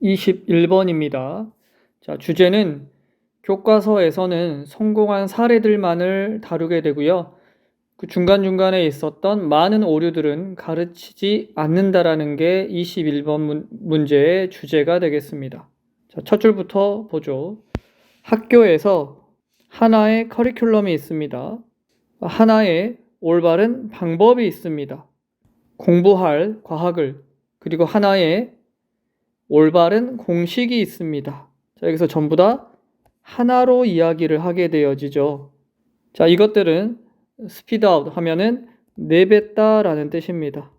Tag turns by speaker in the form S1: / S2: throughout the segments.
S1: 21번입니다. 자, 주제는 교과서에서는 성공한 사례들만을 다루게 되고요. 그 중간중간에 있었던 많은 오류들은 가르치지 않는다라는 게 21번 문제의 주제가 되겠습니다. 자, 첫 줄부터 보죠. 학교에서 하나의 커리큘럼이 있습니다. 하나의 올바른 방법이 있습니다. 공부할 과학을, 그리고 하나의 올바른 공식이 있습니다. 자, 여기서 전부 다 하나로 이야기를 하게 되어지죠. 자, 이것들은 스피드아웃 하면은 내뱉다라는 뜻입니다.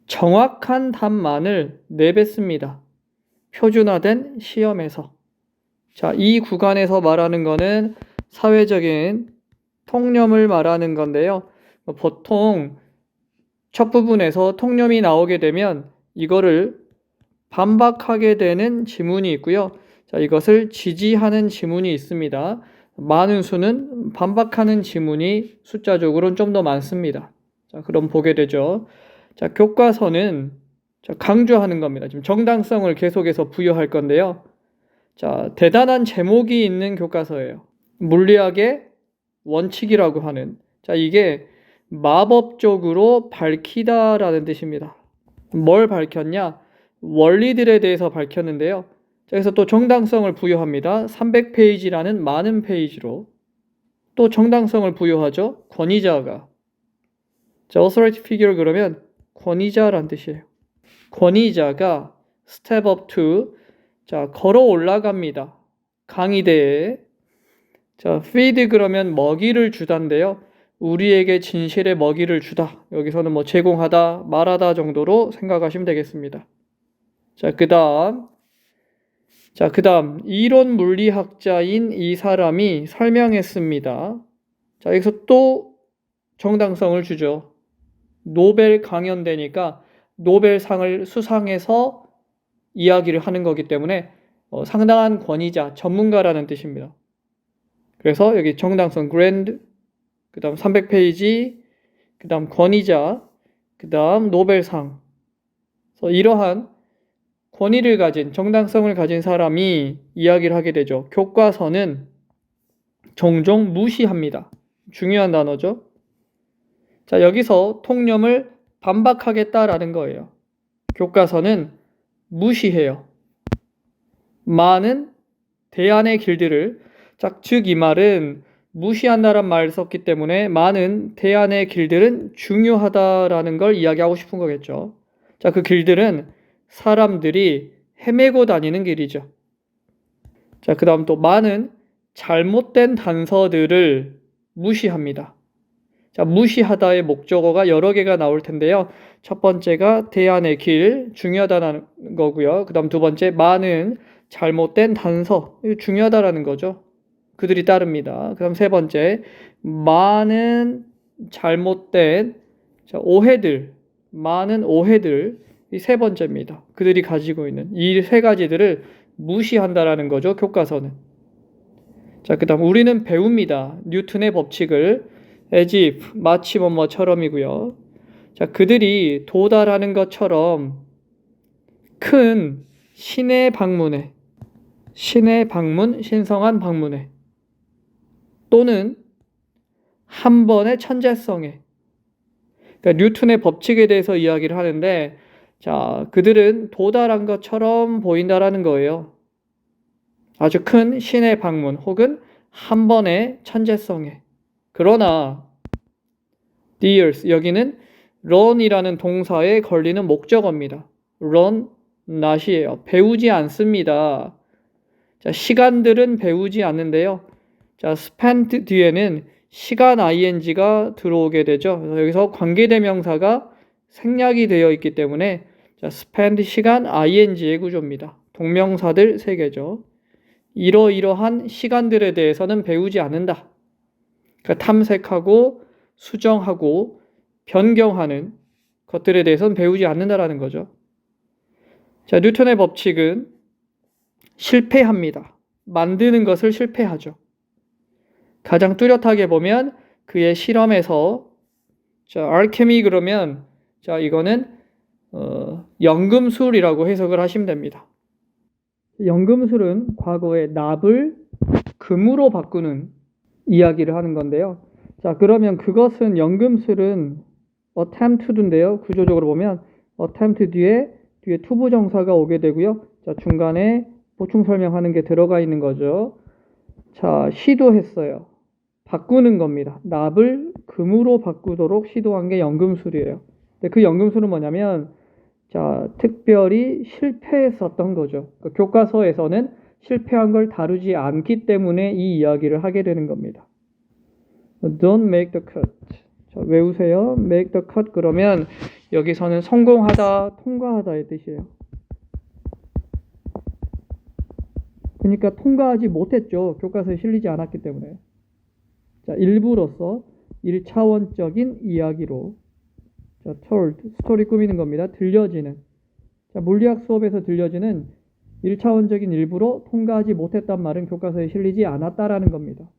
S1: 정확한 답만을 내뱉습니다. 표준화된 시험에서. 자, 이 구간에서 말하는 거는 사회적인 통념을 말하는 건데요. 보통 첫 부분에서 통념이 나오게 되면 이거를 반박하게 되는 지문이 있고요. 자, 이것을 지지하는 지문이 있습니다. 많은 수는 반박하는 지문이 숫자적으로는 좀 더 많습니다. 자, 그럼 보게 되죠. 자, 교과서는 강조하는 겁니다. 지금 정당성을 계속해서 부여할 건데요. 자, 대단한 제목이 있는 교과서예요. 물리학의 원칙이라고 하는. 자, 이게 마법적으로 밝히다라는 뜻입니다. 뭘 밝혔냐? 원리들에 대해서 밝혔는데요. 그래서 또 정당성을 부여합니다. 300페이지라는 많은 페이지로 또 정당성을 부여하죠. 권위자가. 자, authority figure 그러면 권위자란 뜻이에요. 권위자가 step up to, 자, 걸어 올라갑니다. 강의대에. 자, feed 그러면 먹이를 주다인데요. 우리에게 진실의 먹이를 주다. 여기서는 뭐 제공하다, 말하다 정도로 생각하시면 되겠습니다. 자, 그 다음 이론 물리학자인 이 사람이 설명했습니다. 자, 여기서 또 정당성을 주죠. 노벨 강연대니까 노벨상을 수상해서 이야기를 하는 거기 때문에 상당한 권위자, 전문가라는 뜻입니다. 그래서 여기 정당성 grand, 그 다음 300페이지, 그 다음 권위자, 그 다음 노벨상. 그래서 이러한 권위를 가진, 정당성을 가진 사람이 이야기를 하게 되죠. 교과서는 종종 무시합니다. 중요한 단어죠. 자, 여기서 통념을 반박하겠다라는 거예요. 교과서는 무시해요. 많은 대안의 길들을, 즉 이 말은 무시한다란 말을 썼기 때문에 많은 대안의 길들은 중요하다라는 걸 이야기하고 싶은 거겠죠. 자, 그 길들은 사람들이 헤매고 다니는 길이죠. 자, 그 다음 또 많은 잘못된 단서들을 무시합니다. 자, 무시하다의 목적어가 여러 개가 나올 텐데요. 첫 번째가 대안의 길, 중요하다는 거고요. 그 다음 두 번째, 많은 잘못된 단서, 이거 중요하다라는 거죠. 그들이 따릅니다. 그 다음 세 번째, 많은 잘못된 오해들, 많은 오해들, 이 세 번째입니다. 그들이 가지고 있는 이 세 가지들을 무시한다라는 거죠. 교과서는. 자, 그 다음 우리는 배웁니다. 뉴턴의 법칙을 as if, 마치 뭐뭐처럼이고요. 자, 그들이 도달하는 것처럼 큰 신의 방문에, 신성한 방문에, 또는 한 번의 천재성에. 그러니까 뉴턴의 법칙에 대해서 이야기를 하는데, 자, 그들은 도달한 것처럼 보인다라는 거예요. 아주 큰 신의 방문 혹은 한 번의 천재성에. 그러나 dears, 여기는 run이라는 동사에 걸리는 목적어입니다. run, not이에요. 배우지 않습니다. 자, 시간들은 배우지 않는데요. 자, spent 뒤에는 시간 ing가 들어오게 되죠. 그래서 여기서 관계대명사가 생략이 되어 있기 때문에 자, spend 시간 ing의 구조입니다. 동명사들 3개죠. 이러이러한 시간들에 대해서는 배우지 않는다. 그러니까 탐색하고 수정하고 변경하는 것들에 대해서는 배우지 않는다라는 거죠. 자, 뉴턴의 법칙은 실패합니다. 만드는 것을 실패하죠. 가장 뚜렷하게 보면 그의 실험에서 자, 알케미 그러면 자, 이거는 연금술이라고 해석을 하시면 됩니다. 연금술은 과거의 납을 금으로 바꾸는 이야기를 하는 건데요. 자, 그러면 그것은 연금술은 attempt to인데요. 구조적으로 보면 attempt 뒤에 투부정사가 오게 되고요. 자, 중간에 보충 설명하는 게 들어가 있는 거죠. 자, 시도했어요. 바꾸는 겁니다. 납을 금으로 바꾸도록 시도한 게 연금술이에요. 근데 그 연금술은 뭐냐면 자, 특별히 실패했었던 거죠. 그러니까 교과서에서는 실패한 걸 다루지 않기 때문에 이 이야기를 하게 되는 겁니다. Don't make the cut. 자, 외우세요. make the cut 그러면 여기서는 성공하다, 통과하다의 뜻이에요. 그러니까 통과하지 못했죠. 교과서에 실리지 않았기 때문에. 자, 일부로서 1차원적인 이야기로 자, told, 스토리 꾸미는 겁니다. 들려지는. 자, 물리학 수업에서 들려지는 1차원적인 일부로 통과하지 못했단 말은 교과서에 실리지 않았다라는 겁니다.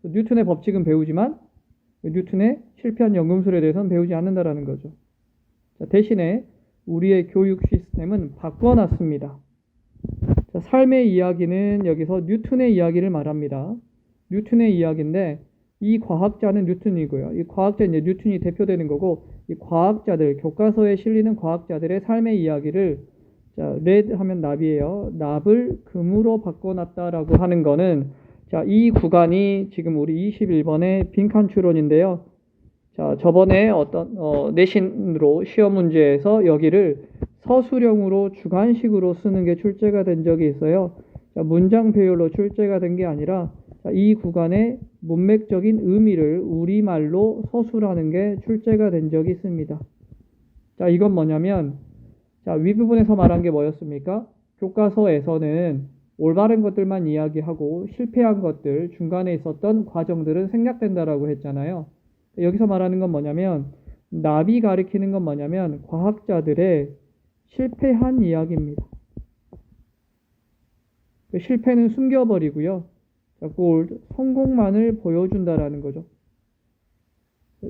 S1: 뉴턴의 법칙은 배우지만 뉴턴의 실패한 연금술에 대해서는 배우지 않는다라는 거죠. 자, 대신에 우리의 교육 시스템은 바꿔놨습니다. 자, 삶의 이야기는 여기서 뉴턴의 이야기를 말합니다. 뉴턴의 이야기인데 이 과학자는 뉴턴이고요. 이 과학자 이제 뉴턴이 대표되는 거고 이 과학자들 교과서에 실리는 과학자들의 삶의 이야기를 자, 레드 하면 납이에요. 납을 금으로 바꿔놨다라고 하는 거는 자, 이 구간이 지금 우리 21번의 빈칸 추론인데요. 자, 저번에 내신으로 시험 문제에서 여기를 서술형으로 주관식으로 쓰는 게 출제가 된 적이 있어요. 자, 문장 배열로 출제가 된 게 아니라 자, 이 구간의 문맥적인 의미를 우리말로 서술하는 게 출제가 된 적이 있습니다. 자, 이건 뭐냐면 자, 윗부분에서 말한 게 뭐였습니까? 교과서에서는 올바른 것들만 이야기하고 실패한 것들, 중간에 있었던 과정들은 생략된다라고 했잖아요. 여기서 말하는 건 뭐냐면 납이 가리키는 건 뭐냐면 과학자들의 실패한 이야기입니다. 실패는 숨겨버리고요. 골드, 성공만을 보여준다라는 거죠.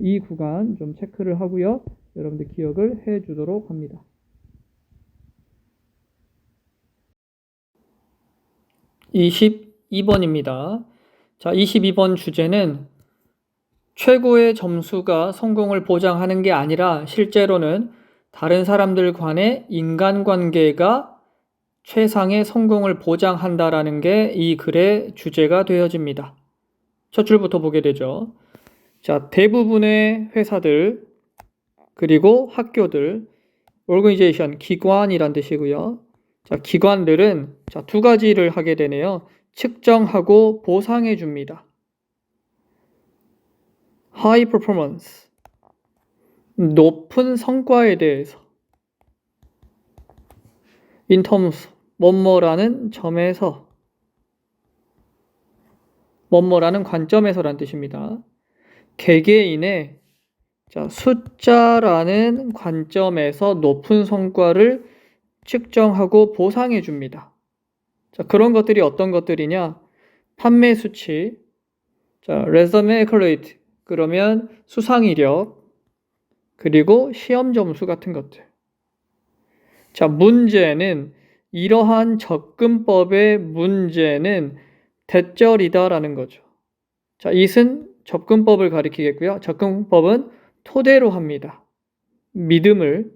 S1: 이 구간 좀 체크를 하고요. 여러분들 기억을 해주도록 합니다. (22번입니다) 자, 22번 주제는 최고의 점수가 성공을 보장하는 게 아니라 실제로는 다른 사람들 간의 인간관계가 최상의 성공을 보장한다라는 게 이 글의 주제가 되어집니다. 첫 줄부터 보게 되죠. 자, 대부분의 회사들 그리고 학교들, organization, 기관이란 뜻이고요. 자, 기관들은 자, 두 가지를 하게 되네요. 측정하고 보상해 줍니다. high performance, 높은 성과에 대해서 in terms, 뭐뭐라는 점에서, 뭐뭐라는 관점에서란 뜻입니다. 개개인의 자, 숫자라는 관점에서 높은 성과를 측정하고 보상해 줍니다. 자, 그런 것들이 어떤 것들이냐? 판매 수치, 자, resume accolade, 그러면 수상 이력, 그리고 시험 점수 같은 것들. 자, 문제는 이러한 접근법의 문제는 대절이다라는 거죠. 자, it은 접근법을 가리키겠고요. 접근법은 토대로 합니다. 믿음을.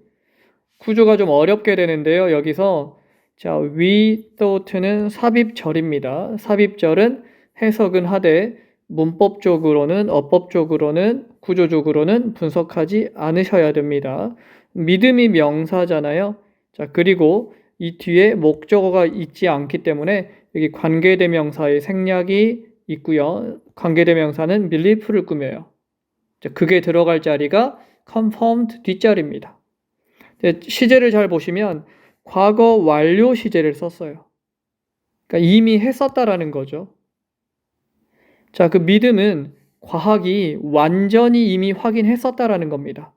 S1: 구조가 좀 어렵게 되는데요. 여기서 자, we thought는 삽입절입니다. 삽입절은 해석은 하되 문법적으로는 어법적으로는 구조적으로는 분석하지 않으셔야 됩니다. 믿음이 명사잖아요. 자, 그리고 이 뒤에 목적어가 있지 않기 때문에 여기 관계대명사의 생략이 있고요. 관계대명사는 belief를 꾸며요. 자, 그게 들어갈 자리가 confirmed 뒷자리입니다. 시제를 잘 보시면 과거 완료 시제를 썼어요. 그러니까 이미 했었다라는 거죠. 자, 그 믿음은 과학이 완전히 이미 확인했었다라는 겁니다.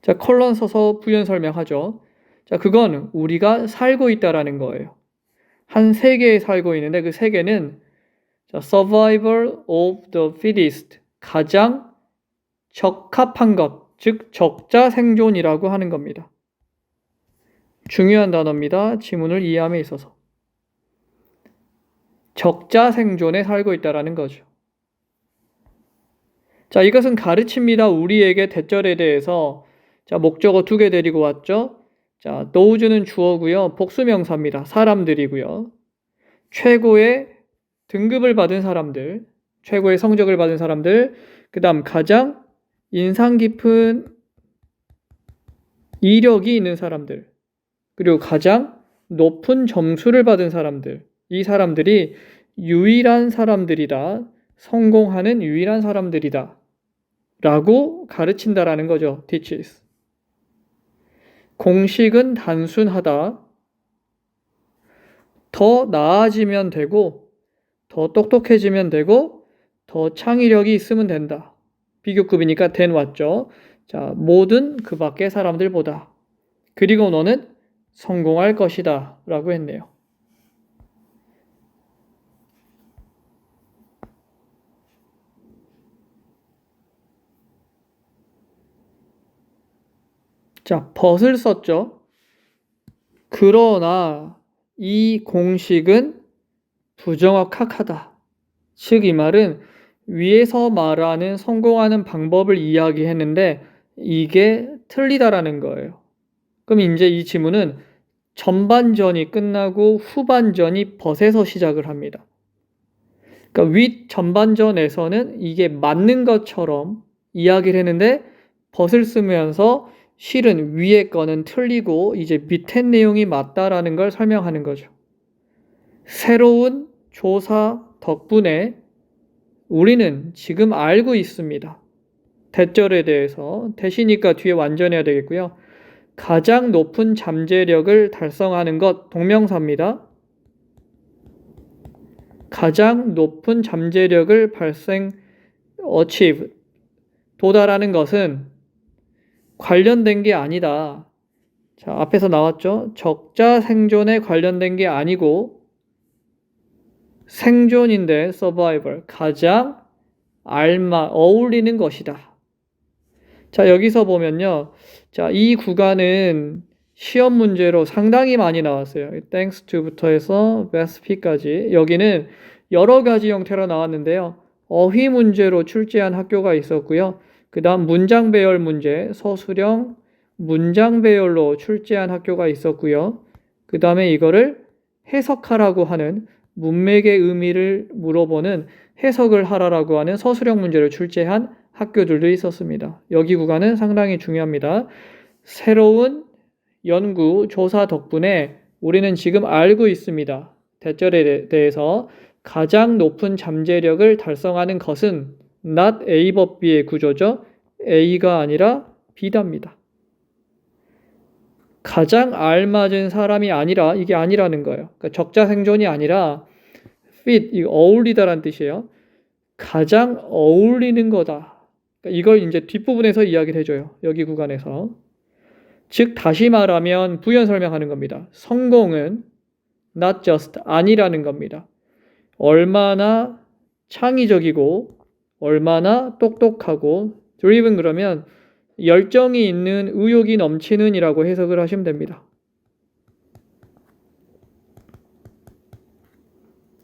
S1: 자, 컬런 써서 부연 설명하죠. 자, 그건 우리가 살고 있다라는 거예요. 한 세계에 살고 있는데 그 세계는 자, survival of the fittest, 가장 적합한 것, 즉 적자 생존이라고 하는 겁니다. 중요한 단어입니다. 지문을 이해함에 있어서. 적자 생존에 살고 있다라는 거죠. 자, 이것은 가르칩니다. 우리에게 대절에 대해서. 자, 목적어 2개 데리고 왔죠. 자, thouse는 주어고요. 복수명사입니다. 사람들이고요. 최고의 등급을 받은 사람들, 최고의 성적을 받은 사람들, 그 다음 가장 인상 깊은 이력이 있는 사람들, 그리고 가장 높은 점수를 받은 사람들, 이 사람들이 유일한 사람들이다, 성공하는 유일한 사람들이다 라고 가르친다라는 거죠. teaches. 공식은 단순하다. 더 나아지면 되고, 더 똑똑해지면 되고, 더 창의력이 있으면 된다. 비교급이니까 된 왔죠. 자, 모든 그 밖의 사람들보다. 그리고 너는 성공할 것이다 라고 했네요. 자, but을 썼죠. 그러나 이 공식은 부정확하다. 즉, 이 말은 위에서 말하는 성공하는 방법을 이야기했는데 이게 틀리다라는 거예요. 그럼 이제 이 지문은 전반전이 끝나고 후반전이 but에서 시작을 합니다. 그러니까 윗 전반전에서는 이게 맞는 것처럼 이야기를 했는데 but을 쓰면서 실은 위에 거는 틀리고 이제 밑에 내용이 맞다라는 걸 설명하는 거죠. 새로운 조사 덕분에 우리는 지금 알고 있습니다. 대절에 대해서. 대시니까 뒤에 완전해야 되겠고요. 가장 높은 잠재력을 달성하는 것, 동명사입니다. 가장 높은 잠재력을 achieve, 도달하는 것은 관련된 게 아니다. 자, 앞에서 나왔죠? 적자 생존에 관련된 게 아니고 생존인데 survival, 가장 어울리는 것이다. 자, 여기서 보면요. 자, 이 구간은 시험 문제로 상당히 많이 나왔어요. thanks to부터 해서 best P까지. 여기는 여러 가지 형태로 나왔는데요. 어휘 문제로 출제한 학교가 있었고요. 그 다음 문장 배열 문제, 서술형 문장 배열로 출제한 학교가 있었고요. 그 다음에 이거를 해석하라고 하는 문맥의 의미를 물어보는 해석을 하라라고 하는 서술형 문제를 출제한 학교들도 있었습니다. 여기 구간은 상당히 중요합니다. 새로운 연구, 조사 덕분에 우리는 지금 알고 있습니다. 대절에 대해서 가장 높은 잠재력을 달성하는 것은 not A but B의 구조죠. A가 아니라 B답니다. 가장 알맞은 사람이 아니라 이게 아니라는 거예요. 그러니까 적자 생존이 아니라 fit, 어울리다라는 뜻이에요. 가장 어울리는 거다. 그러니까 이걸 이제 뒷부분에서 이야기를 해줘요. 여기 구간에서. 즉 다시 말하면 부연 설명하는 겁니다. 성공은 not just, 아니라는 겁니다. 얼마나 창의적이고 얼마나 똑똑하고 driven 그러면 열정이 있는, 의욕이 넘치는 이라고 해석을 하시면 됩니다.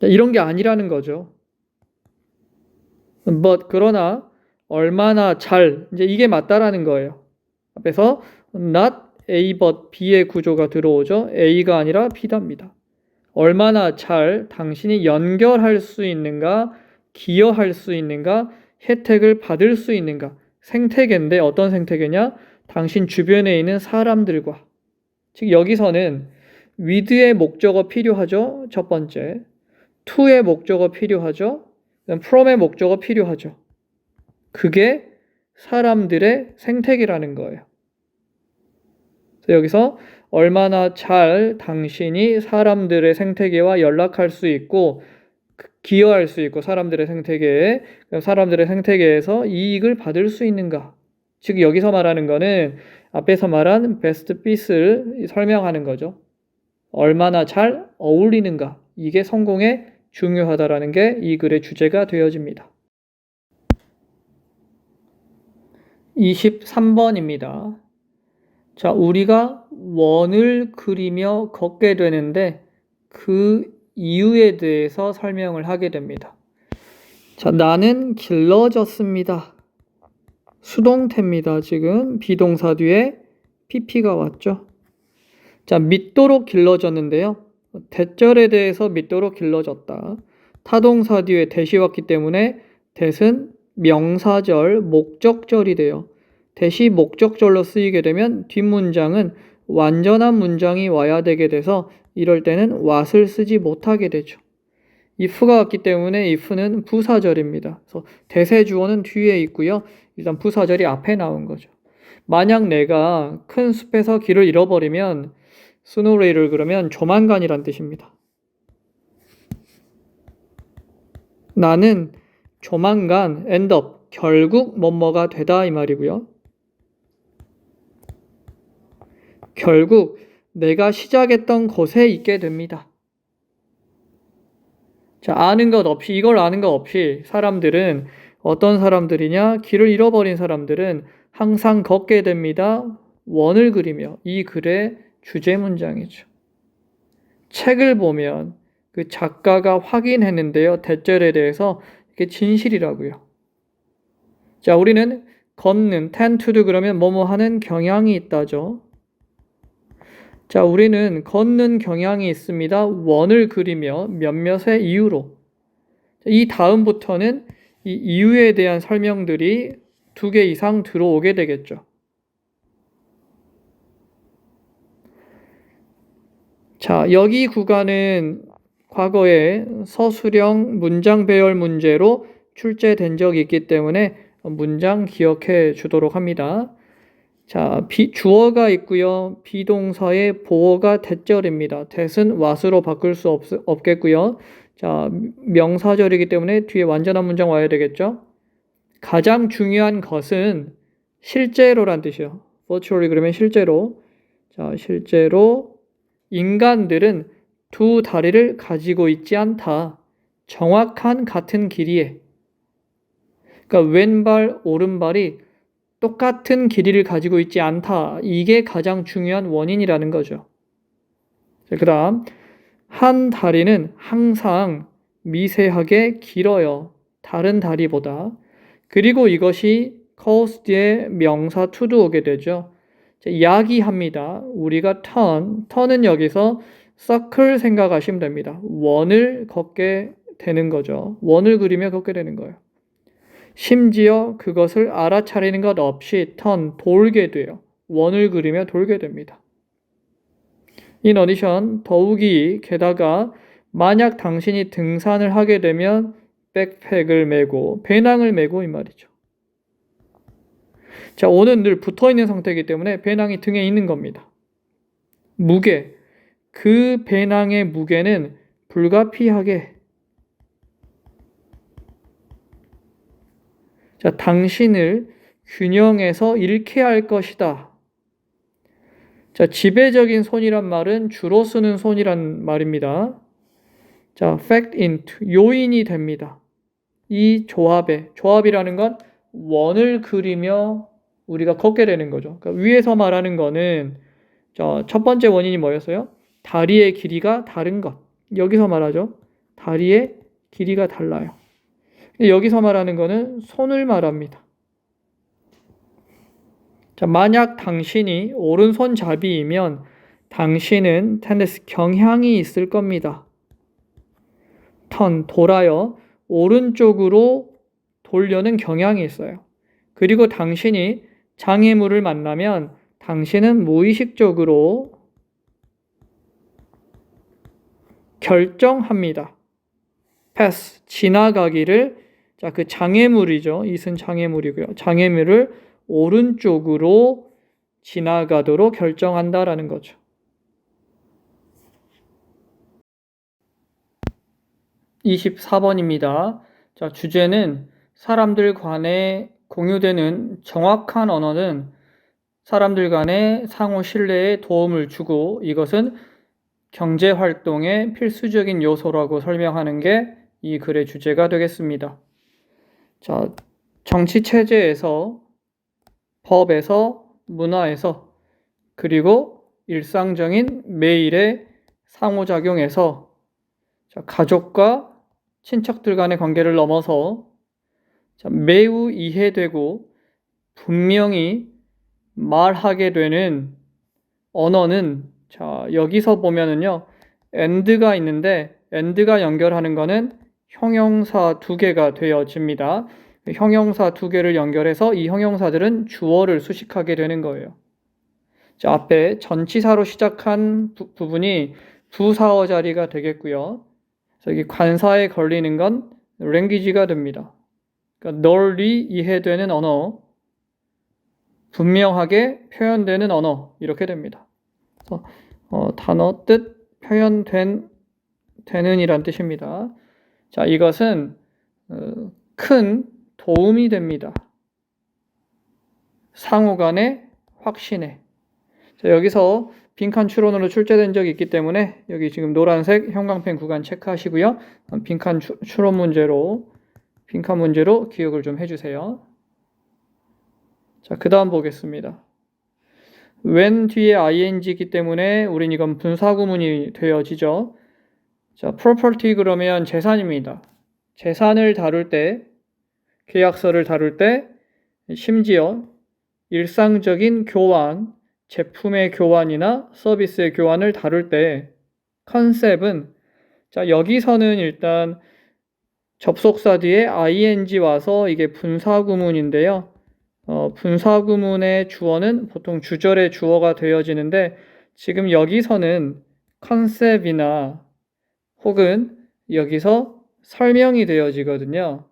S1: 이런 게 아니라는 거죠. but, 그러나 얼마나 잘, 이제 이게 맞다라는 거예요. 앞에서 not A but B의 구조가 들어오죠. A가 아니라 B답니다. 얼마나 잘 당신이 연결할 수 있는가, 기여할 수 있는가, 혜택을 받을 수 있는가. 생태계인데 어떤 생태계냐? 당신 주변에 있는 사람들과. 즉 여기서는 with의 목적어 필요하죠. 첫 번째. to의 목적어 필요하죠. from의 목적어 필요하죠. 그게 사람들의 생태계라는 거예요. 여기서 얼마나 잘 당신이 사람들의 생태계와 연락할 수 있고 기여할 수 있고 사람들의 생태계에서 이익을 받을 수 있는가. 즉 여기서 말하는 거는 앞에서 말한 베스트 핏을 설명하는 거죠. 얼마나 잘 어울리는가. 이게 성공에 중요하다라는 게 이 글의 주제가 되어집니다. 23번입니다. 자, 우리가 원을 그리며 걷게 되는데 그 이유에 대해서 설명을 하게 됩니다. 자, 나는 길러졌습니다. 수동태입니다. 지금 비동사 뒤에 pp가 왔죠. 자, 믿도록 길러졌는데요. 대절에 대해서 믿도록 길러졌다. 타동사 뒤에 대시 왔기 때문에 대는 명사절, 목적절이 돼요. 대시 목적절로 쓰이게 되면 뒷문장은 완전한 문장이 와야 되게 돼서 이럴 때는 what을 쓰지 못하게 되죠. if가 왔기 때문에 if는 부사절입니다. 그래서 대세 주어는 뒤에 있고요. 일단 부사절이 앞에 나온 거죠. 만약 내가 큰 숲에서 길을 잃어버리면 sooner 그러면 조만간이란 뜻입니다. 나는 조만간 end up 결국 뭐뭐가 되다 이 말이고요. 결국 내가 시작했던 곳에 있게 됩니다. 자, 이걸 아는 것 없이 사람들은 어떤 사람들이냐? 길을 잃어버린 사람들은 항상 걷게 됩니다. 원을 그리며 이 글의 주제 문장이죠. 책을 보면 그 작가가 확인했는데요. 대절에 대해서 이게 진실이라고요. 자, 우리는 걷는 tend to도 그러면 뭐뭐 하는 경향이 있다죠. 자, 우리는 걷는 경향이 있습니다. 원을 그리며 몇몇의 이유로. 이 다음부터는 이 이유에 대한 설명들이 2개 이상 들어오게 되겠죠. 자, 여기 구간은 과거에 서술형 문장 배열 문제로 출제된 적이 있기 때문에 문장 기억해 주도록 합니다. 자, 주어가 있고요. 비동사의 보어가 대절입니다. 대은 what으로 바꿀 수 없겠고요. 자, 명사절이기 때문에 뒤에 완전한 문장 와야 되겠죠. 가장 중요한 것은 실제로란 뜻이에요. virtually 그러면 실제로. 자, 실제로 인간들은 2 다리를 가지고 있지 않다. 정확한 같은 길이에. 그러니까 왼발, 오른발이 똑같은 길이를 가지고 있지 않다. 이게 가장 중요한 원인이라는 거죠. 그 다음 한 다리는 항상 미세하게 길어요. 다른 다리보다. 그리고 이것이 cause 뒤에 명사 to도 오게 되죠. 야기합니다. 우리가 turn은 여기서 circle 생각하시면 됩니다. 원을 걷게 되는 거죠. 원을 그리며 걷게 되는 거예요. 심지어 그것을 알아차리는 것 없이 돌게 돼요. 원을 그리며 돌게 됩니다. In addition, 더욱이 게다가 만약 당신이 등산을 하게 되면 백팩을 메고 배낭을 메고 이 말이죠. 자, 오는 늘 붙어있는 상태이기 때문에 배낭이 등에 있는 겁니다. 무게, 그 배낭의 무게는 불가피하게 자, 당신을 균형에서 잃게 할 것이다. 자, 지배적인 손이란 말은 주로 쓰는 손이란 말입니다. 자, fact into, 요인이 됩니다. 이 조합이라는 건 원을 그리며 우리가 걷게 되는 거죠. 그러니까 위에서 말하는 거는 첫 번째 원인이 뭐였어요? 다리의 길이가 다른 것. 여기서 말하죠. 다리의 길이가 달라요. 여기서 말하는 거는 손을 말합니다. 자, 만약 당신이 오른손잡이이면 당신은 텐데스 경향이 있을 겁니다. 돌아요. 오른쪽으로 돌려는 경향이 있어요. 그리고 당신이 장애물을 만나면 당신은 무의식적으로 결정합니다. pass, 지나가기를 자, 그 장애물이죠. 이은 장애물이고요. 장애물을 오른쪽으로 지나가도록 결정한다라는 거죠. (24번입니다) 자, 주제는 사람들 간에 공유되는 정확한 언어는 사람들 간의 상호 신뢰에 도움을 주고 이것은 경제활동의 필수적인 요소라고 설명하는 게 이 글의 주제가 되겠습니다. 자, 정치체제에서, 법에서, 문화에서, 그리고 일상적인 매일의 상호작용에서 자, 가족과 친척들 간의 관계를 넘어서 자, 매우 이해되고 분명히 말하게 되는 언어는 자, 여기서 보면은요. and가 있는데 and가 연결하는 거는 형용사 두 개가 되어집니다. 형용사 두 개를 연결해서 이 형용사들은 주어를 수식하게 되는 거예요. 자, 앞에 전치사로 시작한 부분이 부사어 자리가 되겠고요. 그래서 여기 관사에 걸리는 건 language가 됩니다. 그러니까 널리 이해되는 언어, 분명하게 표현되는 언어 이렇게 됩니다. 그래서 단어 뜻 표현되는 이란 뜻입니다. 자, 이것은 큰 도움이 됩니다. 상호 간의 확신에. 자, 여기서 빈칸 추론으로 출제된 적이 있기 때문에 여기 지금 노란색 형광펜 구간 체크하시고요. 빈칸 추론 문제로 빈칸 문제로 기억을 좀 해주세요. 자, 그 다음 보겠습니다. when 뒤에 ing이기 때문에 우린 이건 분사구문이 되어지죠. 자, property 그러면 재산입니다. 재산을 다룰 때, 계약서를 다룰 때, 심지어 일상적인 교환, 제품의 교환이나 서비스의 교환을 다룰 때 컨셉은 자, 여기서는 일단 접속사 뒤에 ing 와서 이게 분사구문인데요. 분사구문의 주어는 보통 주절의 주어가 되어지는데 지금 여기서는 컨셉이나 혹은 여기서 설명이 되어지거든요.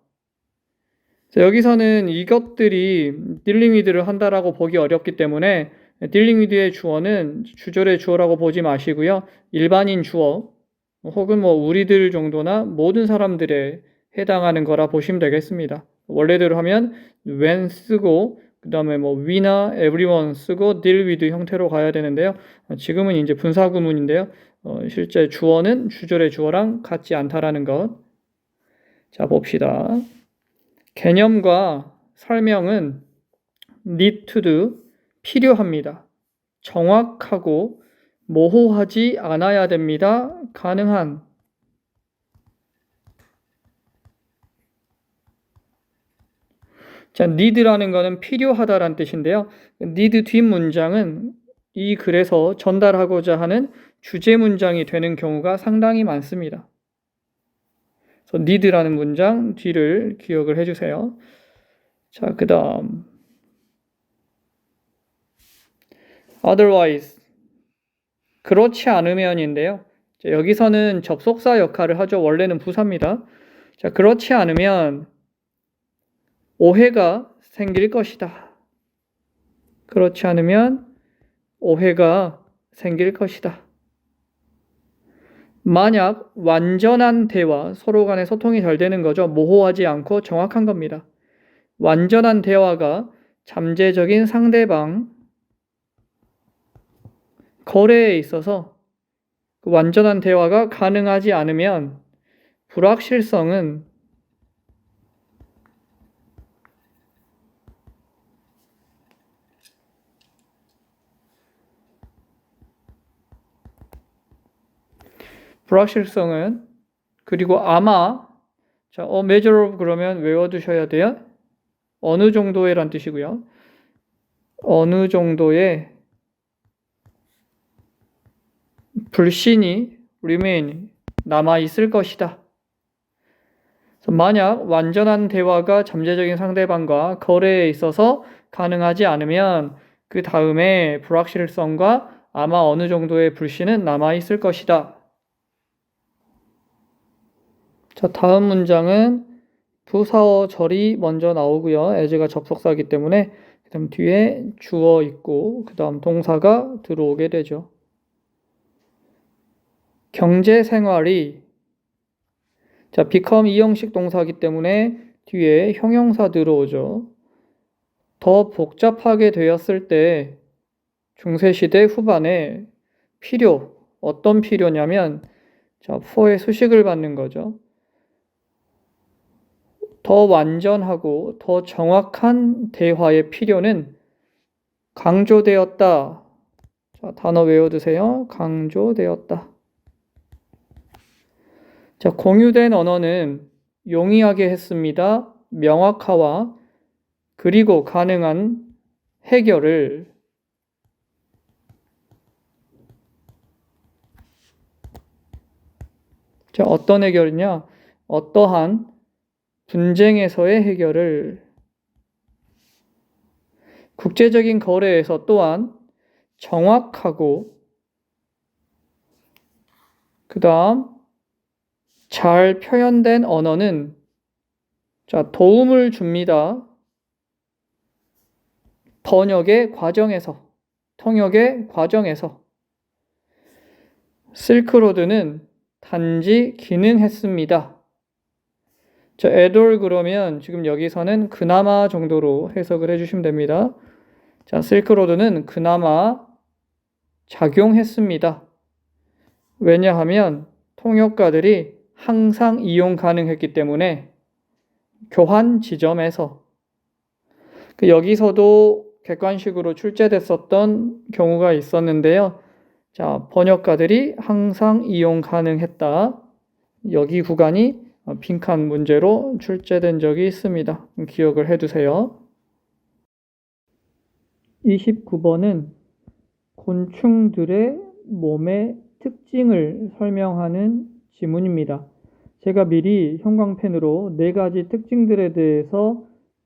S1: 여기서는 이것들이 딜링 위드를 한다라고 보기 어렵기 때문에 딜링 위드의 주어는 주절의 주어라고 보지 마시고요. 일반인 주어 혹은 뭐 우리들 정도나 모든 사람들에 해당하는 거라 보시면 되겠습니다. 원래대로 하면 when 쓰고 그 다음에 뭐 we나 everyone 쓰고 deal with 형태로 가야 되는데요. 지금은 이제 분사구문인데요. 실제 주어는 주절의 주어랑 같지 않다라는 것. 자, 봅시다. 개념과 설명은 need to do, 필요합니다. 정확하고 모호하지 않아야 됩니다. 가능한. 자, need라는 거는 필요하다라는 뜻인데요. need 뒷문장은 이 글에서 전달하고자 하는 주제 문장이 되는 경우가 상당히 많습니다. 그래서 need라는 문장 뒤를 기억을 해주세요. 자, 그 다음 otherwise 그렇지 않으면인데요. 자, 여기서는 접속사 역할을 하죠. 원래는 부사입니다. 자, 그렇지 않으면 오해가 생길 것이다. 그렇지 않으면 오해가 생길 것이다. 만약 완전한 대화, 서로 간의 소통이 잘 되는 거죠. 모호하지 않고 정확한 겁니다. 완전한 대화가 잠재적인 상대방, 거래에 있어서 그 완전한 대화가 가능하지 않으면 불확실성은 그리고 아마 자, measure of 그러면 외워두셔야 돼요. 어느 정도의 란 뜻이고요. 어느 정도의 불신이 remain 남아있을 것이다. 만약 완전한 대화가 잠재적인 상대방과 거래에 있어서 가능하지 않으면 그 다음에 불확실성과 아마 어느 정도의 불신은 남아있을 것이다. 자, 다음 문장은 부사어 절이 먼저 나오고요. as가 접속사이기 때문에 그 다음 뒤에 주어 있고 그 다음 동사가 들어오게 되죠. 경제생활이 자, become 이형식 동사이기 때문에 뒤에 형용사 들어오죠. 더 복잡하게 되었을 때 중세시대 후반에 필요, 어떤 필요냐면 자, for의 수식을 받는 거죠. 더 완전하고 더 정확한 대화의 필요는 강조되었다. 자, 단어 외워두세요. 강조되었다. 자, 공유된 언어는 용이하게 했습니다. 명확화와 그리고 가능한 해결을 자, 어떤 해결이냐? 어떠한 분쟁에서의 해결을 국제적인 거래에서 또한 정확하고 그 다음 잘 표현된 언어는 자, 도움을 줍니다. 번역의 과정에서, 통역의 과정에서 실크로드는 단지 기능했습니다. 자, 애돌 그러면 지금 여기서는 그나마 정도로 해석을 해주시면 됩니다. 자, 실크로드는 그나마 작용했습니다. 왜냐하면 통역가들이 항상 이용 가능했기 때문에 교환 지점에서 여기서도 객관식으로 출제됐었던 경우가 있었는데요. 자, 번역가들이 항상 이용 가능했다. 여기 구간이 빈칸 문제로 출제된 적이 있습니다. 기억을 해두세요. 29번은 곤충들의 몸의 특징을 설명하는 지문입니다. 제가 미리 형광펜으로 4가지 특징들에 대해서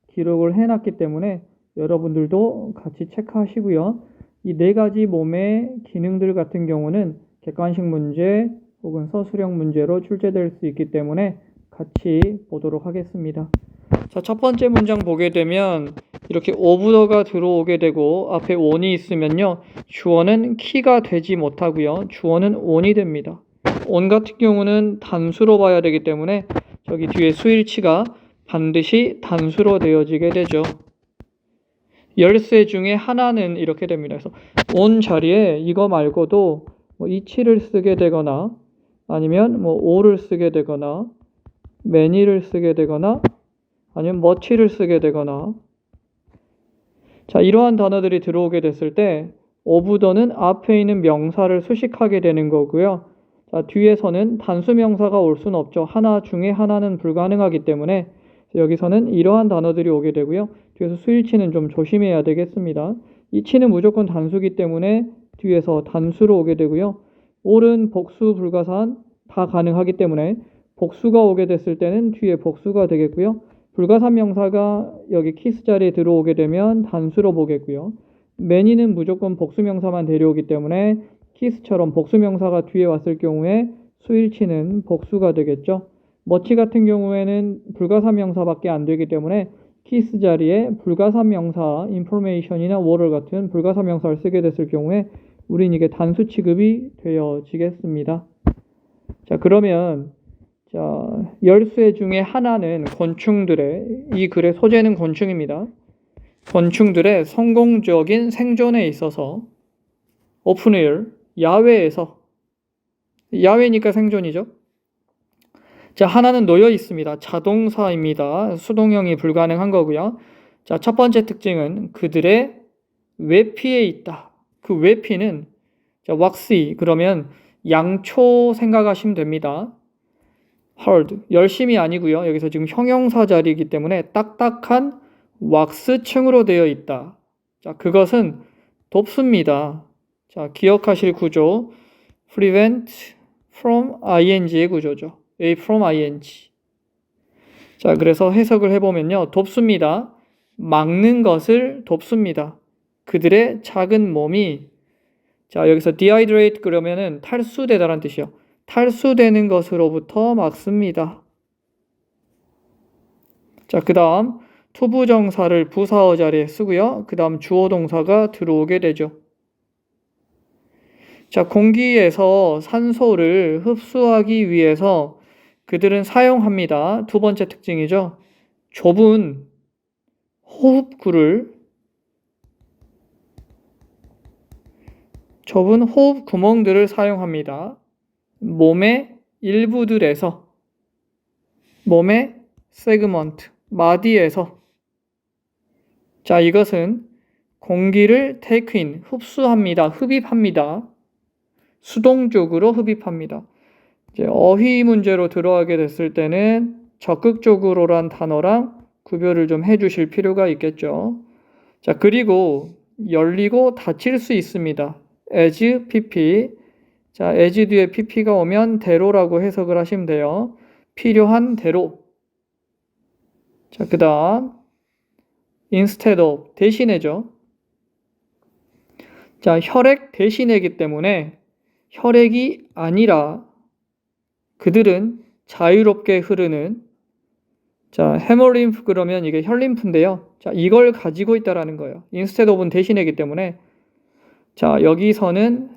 S1: 기록을 해놨기 때문에 여러분들도 같이 체크하시고요. 이 4가지 몸의 기능들 같은 경우는 객관식 문제 혹은 서술형 문제로 출제될 수 있기 때문에 같이 보도록 하겠습니다. 자, 첫 번째 문장 보게 되면 이렇게 오브더가 들어오게 되고 앞에 on이 있으면요. 주어는 키가 되지 못하고요. 주어는 on이 됩니다. on 같은 경우는 단수로 봐야 되기 때문에 저기 뒤에 수일치가 반드시 단수로 되어지게 되죠. 열쇠 중에 하나는 이렇게 됩니다. 그래서 on 자리에 이거 말고도 이치를 쓰게 되거나 아니면 o를 쓰게 되거나 many를 쓰게 되거나 아니면 much를 쓰게 되거나 자, 이러한 단어들이 들어오게 됐을 때 오브더는 앞에 있는 명사를 수식하게 되는 거고요. 자, 뒤에서는 단수 명사가 올 수는 없죠. 하나 중에 하나는 불가능하기 때문에 여기서는 이러한 단어들이 오게 되고요. 뒤에서 수일치는 좀 조심해야 되겠습니다. 이치는 무조건 단수기 때문에 뒤에서 단수로 오게 되고요. 올은 복수 불가산 다 가능하기 때문에 복수가 오게 됐을 때는 뒤에 복수가 되겠고요. 불가산 명사가 여기 키스 자리에 들어오게 되면 단수로 보겠고요. many는 무조건 복수 명사만 데려오기 때문에 키스처럼 복수 명사가 뒤에 왔을 경우에 수일치는 복수가 되겠죠. much 같은 경우에는 불가산 명사밖에 안 되기 때문에 키스 자리에 불가산 명사 information이나 water 같은 불가산 명사를 쓰게 됐을 경우에 우린 이게 단수 취급이 되어지겠습니다. 자, 그러면 자, 열쇠 중에 하나는 곤충들의 이 글의 소재는 곤충입니다. 곤충들의 성공적인 생존에 있어서 오픈 에어 야외에서 야외니까 생존이죠. 자, 하나는 놓여 있습니다. 자동사입니다. 수동형이 불가능한 거고요. 자, 첫 번째 특징은 그들의 외피에 있다. 그 외피는 자, 왁시 그러면 양초 생각하시면 됩니다. hard 열심히 아니고요. 여기서 지금 형용사 자리이기 때문에 딱딱한 왁스층으로 되어 있다. 자, 그것은 돕습니다. 자, 기억하실 구조 prevent from ing의 구조죠. A from ing. 자, 그래서 해석을 해보면요. 돕습니다. 막는 것을 돕습니다. 그들의 작은 몸이 자, 여기서 dehydrate 그러면은 탈수되다라는 뜻이요. 탈수되는 것으로부터 막습니다. 자, 그 다음 투부정사를 부사어 자리에 쓰고요. 그 다음 주어 동사가 들어오게 되죠. 자, 공기에서 산소를 흡수하기 위해서 그들은 사용합니다. 두 번째 특징이죠. 좁은 호흡 구멍들을 사용합니다. 몸의 일부들에서 몸의 세그먼트, 마디에서 자, 이것은 공기를 take in, 흡수합니다. 흡입합니다. 수동적으로 흡입합니다. 이제 어휘 문제로 들어가게 됐을 때는 적극적으로란 단어랑 구별을 좀 해주실 필요가 있겠죠. 자, 그리고 열리고 닫힐 수 있습니다. as, pp. 자, as 뒤에 pp가 오면 대로라고 해석을 하시면 돼요. 필요한 대로. 자, 그 다음 instead of, 대신해죠. 자, 혈액 대신해기 때문에 혈액이 아니라 그들은 자유롭게 흐르는, 자, 헤모림프 그러면 이게 혈림프인데요. 자, 이걸 가지고 있다라는 거예요. instead of는 대신이기 때문에. 자, 여기서는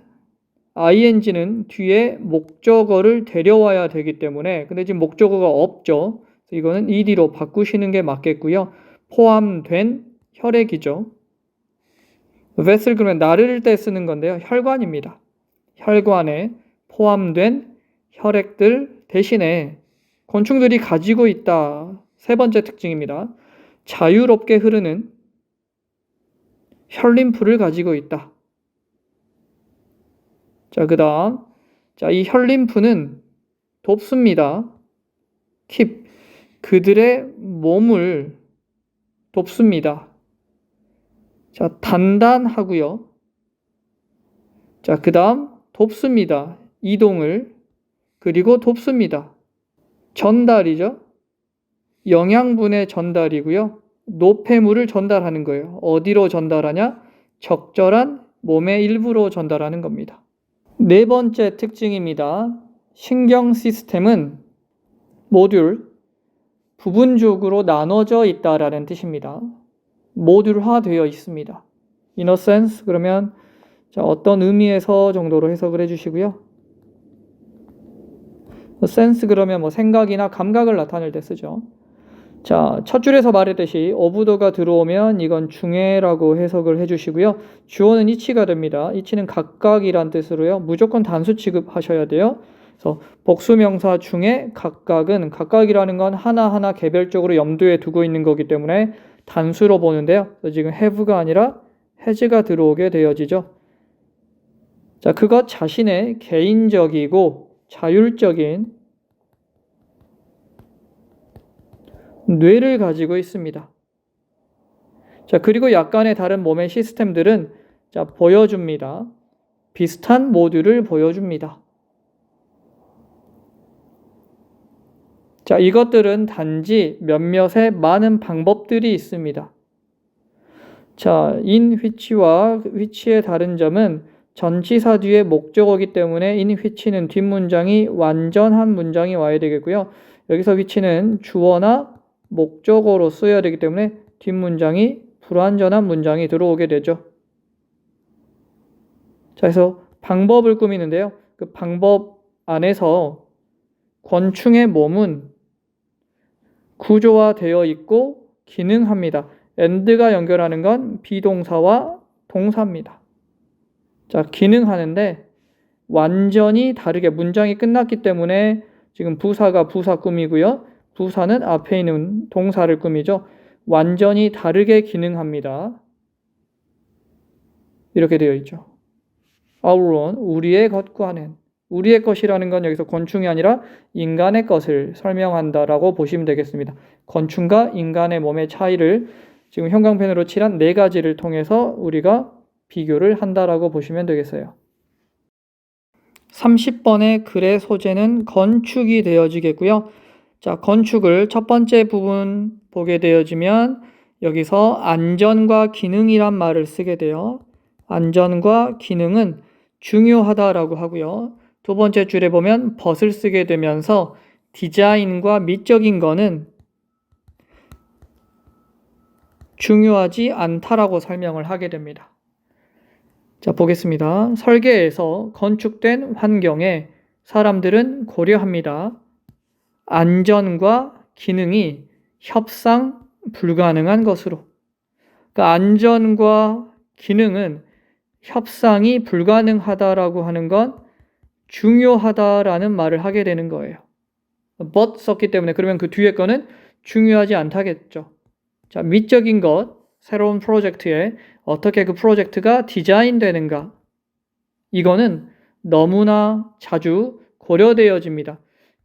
S1: ing는 뒤에 목적어를 데려와야 되기 때문에, 근데 지금 목적어가 없죠. 이거는 ed로 바꾸시는 게 맞겠고요. 포함된 혈액이죠. vessel 그러면 나를 때 쓰는 건데요. 혈관입니다. 혈관에 포함된 혈액들 대신에 곤충들이 가지고 있다. 세 번째 특징입니다. 자유롭게 흐르는 혈림프를 가지고 있다. 자, 그 다음. 자, 이 혈림프는 돕습니다. keep. 그들의 몸을 돕습니다. 자, 단단하고요. 자, 그 다음. 돕습니다. 이동을. 그리고 돕습니다. 전달이죠. 영양분의 전달이고요. 노폐물을 전달하는 거예요. 어디로 전달하냐? 적절한 몸의 일부로 전달하는 겁니다. 네 번째 특징입니다. 신경 시스템은 모듈, 부분적으로 나눠져 있다라는 뜻입니다. 모듈화되어 있습니다. In a sense, 그러면 자, 어떤 의미에서 정도로 해석을 해주시고요. sense 그러면 뭐 생각이나 감각을 나타낼 때 쓰죠. 자, 첫 줄에서 말했듯이 어부더가 들어오면 이건 중에라고 해석을 해주시고요. 주어는 이치가 됩니다. 이치는 각각이란 뜻으로요. 무조건 단수 취급하셔야 돼요. 그래서 복수명사 중에 각각은, 각각이라는 건 하나하나 개별적으로 염두에 두고 있는 거기 때문에 단수로 보는데요. 그래서 지금 have가 아니라 has가 들어오게 되어지죠. 자, 그것 자신의 개인적이고 자율적인 뇌를 가지고 있습니다. 자, 그리고 약간의 다른 몸의 시스템들은 자, 보여줍니다. 비슷한 모듈을 보여줍니다. 자, 이것들은 단지 몇몇의 많은 방법들이 있습니다. 자, in which와 which의 다른 점은 전치사 뒤에 목적어기 때문에 in which는 뒷문장이 완전한 문장이 와야 되겠고요. 여기서 which는 주어나 목적어로 쓰여야 되기 때문에 뒷문장이 불완전한 문장이 들어오게 되죠. 자, 그래서 방법을 꾸미는데요. 그 방법 안에서 권충의 몸은 구조화되어 있고 기능합니다. and가 연결하는 건 비동사와 동사입니다. 자, 기능하는데 완전히 다르게 문장이 끝났기 때문에 지금 부사가 부사 꾸미고요. 부사는 앞에 있는 동사를 꾸미죠. 완전히 다르게 기능합니다. 이렇게 되어 있죠. our own, 우리의 것과는. 우리의 것이라는 건 여기서 곤충이 아니라 인간의 것을 설명한다라고 보시면 되겠습니다. 곤충과 인간의 몸의 차이를 지금 형광펜으로 칠한 네 가지를 통해서 우리가 비교를 한다라고 보시면 되겠어요. 30번의 글의 소재는 건축이 되어지겠고요. 자, 건축을 첫 번째 부분 보게 되어지면 여기서 안전과 기능이란 말을 쓰게 돼요. 안전과 기능은 중요하다라고 하고요. 두 번째 줄에 보면 but을 쓰게 되면서 디자인과 미적인 거는 중요하지 않다라고 설명을 하게 됩니다. 자, 보겠습니다. 설계에서 건축된 환경에 사람들은 고려합니다. 안전과 기능이 협상 불가능한 것으로. 그러니까 안전과 기능은 협상이 불가능하다라고 하는 건 중요하다라는 말을 하게 되는 거예요. but 썼기 때문에 그러면 그 뒤에 거는 중요하지 않다겠죠. 자, 미적인 것, 새로운 프로젝트에 어떻게 그 프로젝트가 디자인되는가. 이거는 너무나 자주 고려되어집니다.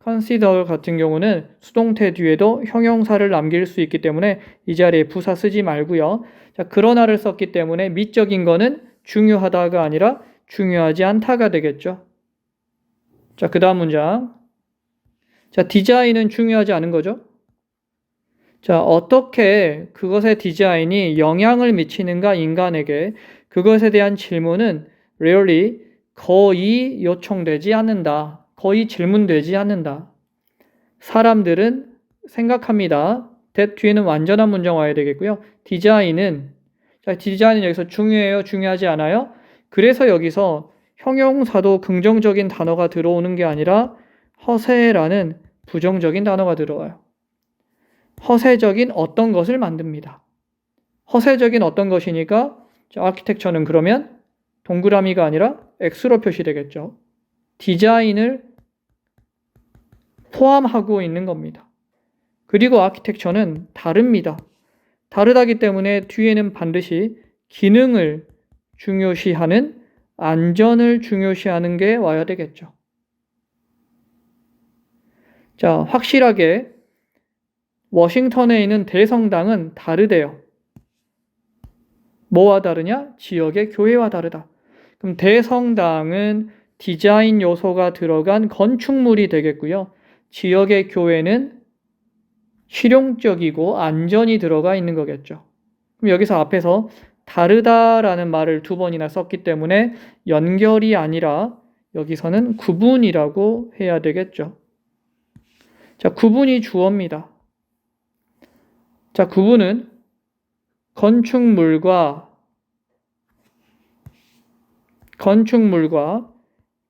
S1: consider 같은 경우는 수동태 뒤에도 형용사를 남길 수 있기 때문에 이 자리에 부사 쓰지 말고요. 자, 그러나를 썼기 때문에 미적인 거는 중요하다가 아니라 중요하지 않다가 되겠죠. 자, 그 다음 문장. 자, 디자인은 중요하지 않은 거죠. 자, 어떻게 그것의 디자인이 영향을 미치는가 인간에게 그것에 대한 질문은 rarely 거의 요청되지 않는다. 거의 질문되지 않는다. 사람들은 생각합니다. that 뒤에는 완전한 문장 와야 되겠고요. 디자인은 여기서 중요해요? 중요하지 않아요? 그래서 여기서 형용사도 긍정적인 단어가 들어오는 게 아니라 허세라는 부정적인 단어가 들어와요. 허세적인 어떤 것을 만듭니다. 허세적인 어떤 것이니까 아키텍처는 그러면 동그라미가 아니라 X로 표시되겠죠. 디자인을 포함하고 있는 겁니다. 그리고 아키텍처는 다릅니다. 다르다기 때문에 뒤에는 반드시 기능을 중요시하는 안전을 중요시하는 게 와야 되겠죠. 자, 확실하게 워싱턴에 있는 대성당은 다르대요. 뭐와 다르냐? 지역의 교회와 다르다. 그럼 대성당은 디자인 요소가 들어간 건축물이 되겠고요. 지역의 교회는 실용적이고 안전이 들어가 있는 거겠죠. 그럼 여기서 앞에서 다르다라는 말을 2번이나 썼기 때문에 연결이 아니라 여기서는 구분이라고 해야 되겠죠. 자, 구분이 주어입니다. 자, 구분은 건축물과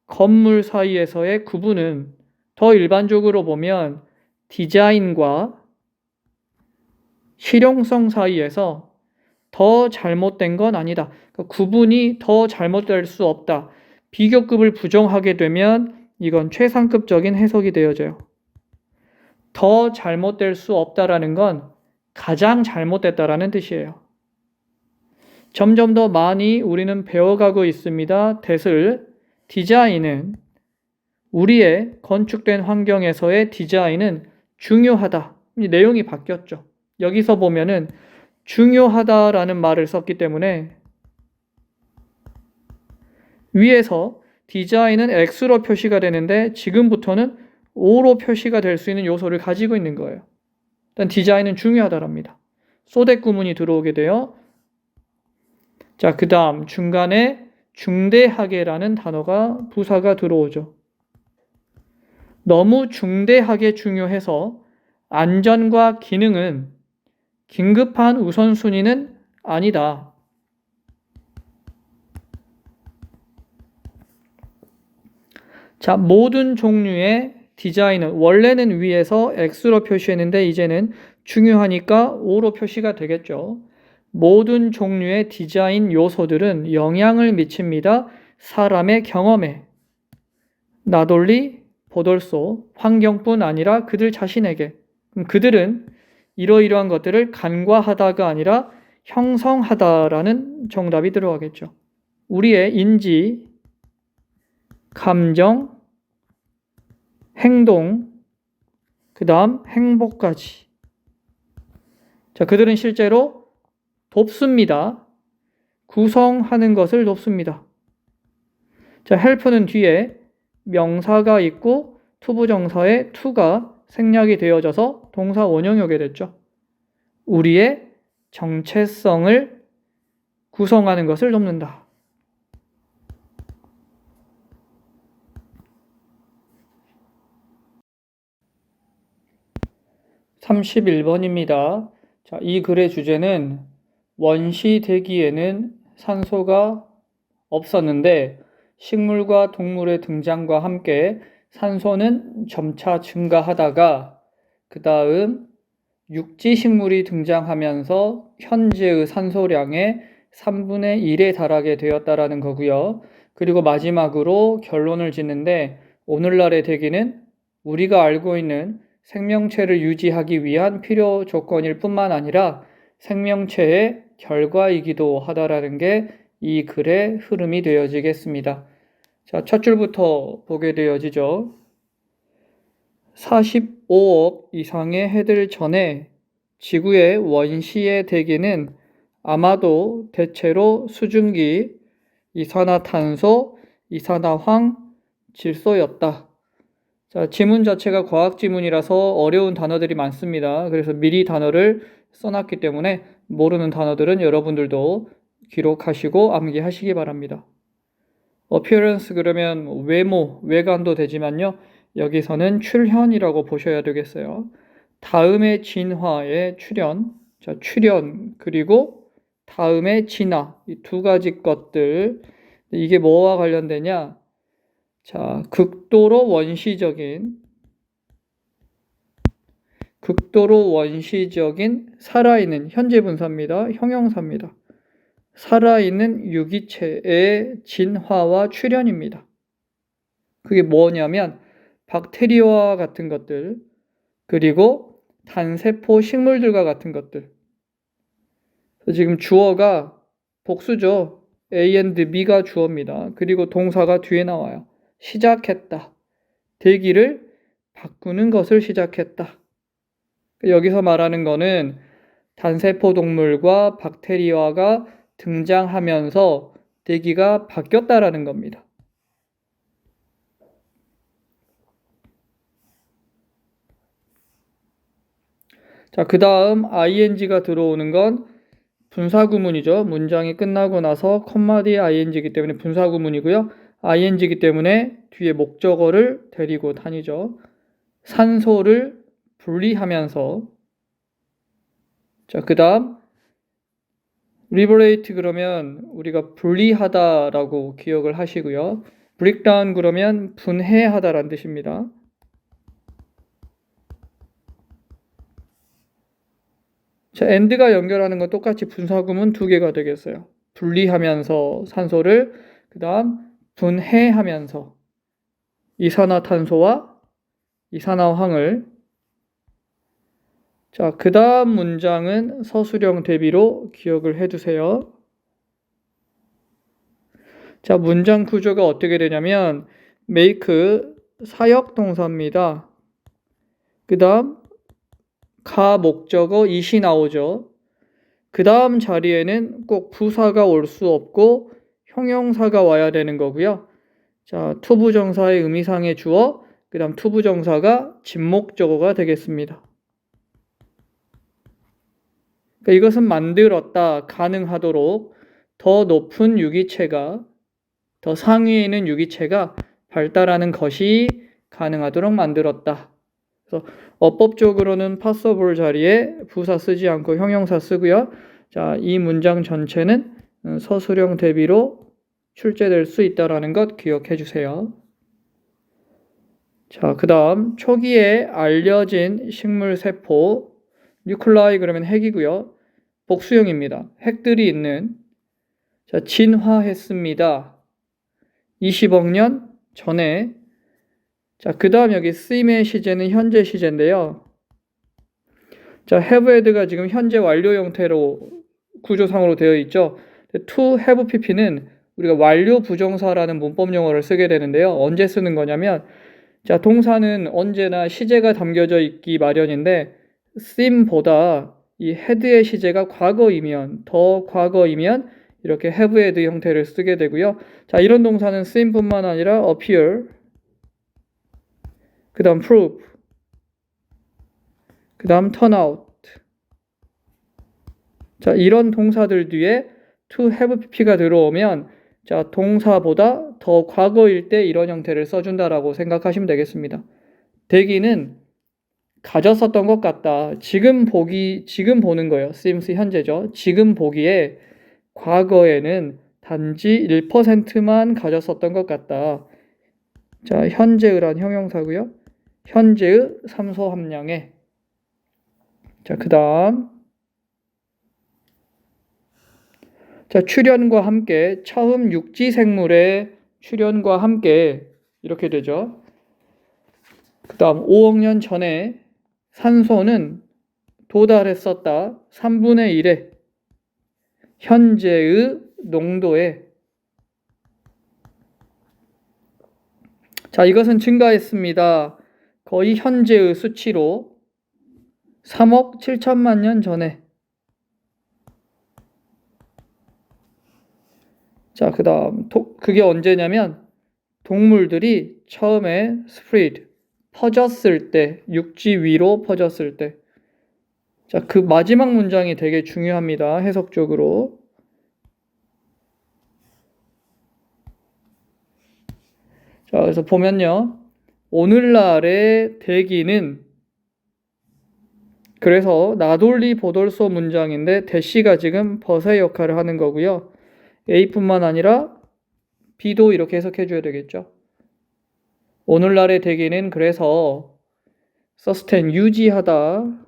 S1: 건물 사이에서의 구분은 더 일반적으로 보면 디자인과 실용성 사이에서 더 잘못된 건 아니다. 그러니까 구분이 더 잘못될 수 없다. 비교급을 부정하게 되면 이건 최상급적인 해석이 되어져요. 더 잘못될 수 없다라는 건 가장 잘못됐다라는 뜻이에요. 점점 더 많이 우리는 배워가고 있습니다. 디자인은 우리의 건축된 환경에서의 디자인은 중요하다. 내용이 바뀌었죠. 여기서 보면은 중요하다라는 말을 썼기 때문에 위에서 디자인은 X로 표시가 되는데 지금부터는 O로 표시가 될 수 있는 요소를 가지고 있는 거예요. 일단 디자인은 중요하다랍니다. 소댓 구문이 들어오게 돼요. 자, 그 다음 중간에 중대하게라는 단어가 부사가 들어오죠. 너무 중대하게 중요해서 안전과 기능은 긴급한 우선순위는 아니다. 자, 모든 종류의 디자인은 원래는 위에서 X로 표시했는데 이제는 중요하니까 O로 표시가 되겠죠. 모든 종류의 디자인 요소들은 영향을 미칩니다. 사람의 경험에. 나돌리, 보돌소, 환경뿐 아니라 그들 자신에게. 그들은 이러이러한 것들을 간과하다가 아니라 형성하다라는 정답이 들어가겠죠. 우리의 인지, 감정, 행동, 그 다음 행복까지. 자, 그들은 실제로 돕습니다. 구성하는 것을 돕습니다. 자, help는 뒤에 명사가 있고 투부정사에 to가 생략이 되어져서 동사 원형이 오게 됐죠. 우리의 정체성을 구성하는 것을 돕는다. 31번입니다. 자, 이 글의 주제는 원시 대기에는 산소가 없었는데 식물과 동물의 등장과 함께 산소는 점차 증가하다가 그 다음 육지 식물이 등장하면서 현재의 산소량의 3분의 1에 달하게 되었다라는 거고요. 그리고 마지막으로 결론을 짓는데 오늘날의 대기는 우리가 알고 있는 생명체를 유지하기 위한 필요 조건일 뿐만 아니라 생명체의 결과이기도 하다라는 게 이 글의 흐름이 되어지겠습니다. 자, 첫 줄부터 보게 되어지죠. 45억 이상의 해들 전에 지구의 원시의 대기는 아마도 대체로 수증기, 이산화탄소, 이산화황, 질소였다. 자, 지문 자체가 과학 지문이라서 어려운 단어들이 많습니다. 그래서 미리 단어를 써놨기 때문에 모르는 단어들은 여러분들도 기록하시고 암기하시기 바랍니다. appearance 그러면 외모, 외관도 되지만요. 여기서는 출현이라고 보셔야 되겠어요. 다음의 진화의 출현, 자, 출현 그리고 다음의 진화 이 두 가지 것들 이게 뭐와 관련되냐? 자, 극도로 원시적인 살아있는 현재 분사입니다. 형용사입니다. 살아있는 유기체의 진화와 출현입니다. 그게 뭐냐면 박테리아와 같은 것들 그리고 단세포 식물들과 같은 것들. 지금 주어가 복수죠. A and B가 주어입니다. 그리고 동사가 뒤에 나와요. 시작했다. 대기를 바꾸는 것을 시작했다. 여기서 말하는 거는 단세포 동물과 박테리아가 등장하면서 대기가 바뀌었다라는 겁니다. 자, 그 다음 ing가 들어오는 건 분사구문이죠. 문장이 끝나고 나서 콤마 뒤에 ing이기 때문에 분사구문이고요. ing이기 때문에 뒤에 목적어를 데리고 다니죠. 산소를 분리하면서 자, 그 다음 liberate 그러면 우리가 분리하다라고 기억을 하시고요. breakdown 그러면 분해하다라는 뜻입니다. 자, and가 연결하는 건 똑같이 분사구문 두 개가 되겠어요. 분리하면서 산소를 그 다음 분해하면서 이산화탄소와 이산화황을 자, 그 다음 문장은 서술형 대비로 기억을 해두세요. 자, 문장 구조가 어떻게 되냐면 make 사역 동사입니다. 그 다음 가 목적어 it이 나오죠. 그 다음 자리에는 꼭 부사가 올 수 없고 형용사가 와야 되는 거고요. 자, 투부정사의 의미상의 주어, 그 다음 투부정사가 진목적어가 되겠습니다. 그러니까 이것은 만들었다, 가능하도록 더 높은 유기체가, 더 상위에 있는 유기체가 발달하는 것이 가능하도록 만들었다. 그래서 어법적으로는 possible 자리에 부사 쓰지 않고 형용사 쓰고요. 자, 이 문장 전체는 서술형 대비로 출제될 수 있다는 것 기억해 주세요. 자, 그 다음 초기에 알려진 식물 세포 뉴클라이 그러면 핵이고요. 복수형입니다. 핵들이 있는 자, 진화했습니다. 20억 년 전에 자, 그 다음 여기 쓰임의 시제는 현재 시제인데요. 자, have had가 지금 현재 완료 형태로 구조상으로 되어 있죠. to have pp는 우리가 완료 부정사라는 문법 용어를 쓰게 되는데요. 언제 쓰는 거냐면 자, 동사는 언제나 시제가 담겨져 있기 마련인데 seem보다 이 had의 시제가 과거이면 더 과거이면 이렇게 have had 형태를 쓰게 되고요. 자, 이런 동사는 seem뿐만 아니라 appear 그 다음 prove 그 다음 turn out 자, 이런 동사들 뒤에 to have pp가 들어오면 자, 동사보다 더 과거일 때 이런 형태를 써준다라고 생각하시면 되겠습니다. 대기는 가졌었던 것 같다. 지금 보는 거예요. seems 현재죠. 지금 보기에 과거에는 단지 1%만 가졌었던 것 같다. 자, 현재의란 형용사고요. 현재의 삼소 함량에 자, 그 다음 자, 출현과 함께 처음 육지 생물의 출현과 함께 이렇게 되죠. 그 다음 5억 년 전에 산소는 도달했었다. 3분의 1의 현재의 농도에 자, 이것은 증가했습니다. 거의 현재의 수치로 3억 7천만 년 전에. 자, 그 다음 그게 언제냐면 동물들이 처음에 spread, 퍼졌을 때, 육지 위로 퍼졌을 때. 자, 그 마지막 문장이 되게 중요합니다. 해석적으로. 자, 그래서 보면요. 오늘날의 대기는 그래서 나돌리 보돌소 문장인데 대시가 지금 벗의 역할을 하는 거고요. A뿐만 아니라 B도 이렇게 해석해 줘야 되겠죠. 오늘날의 대기는 그래서 sustain, 유지하다,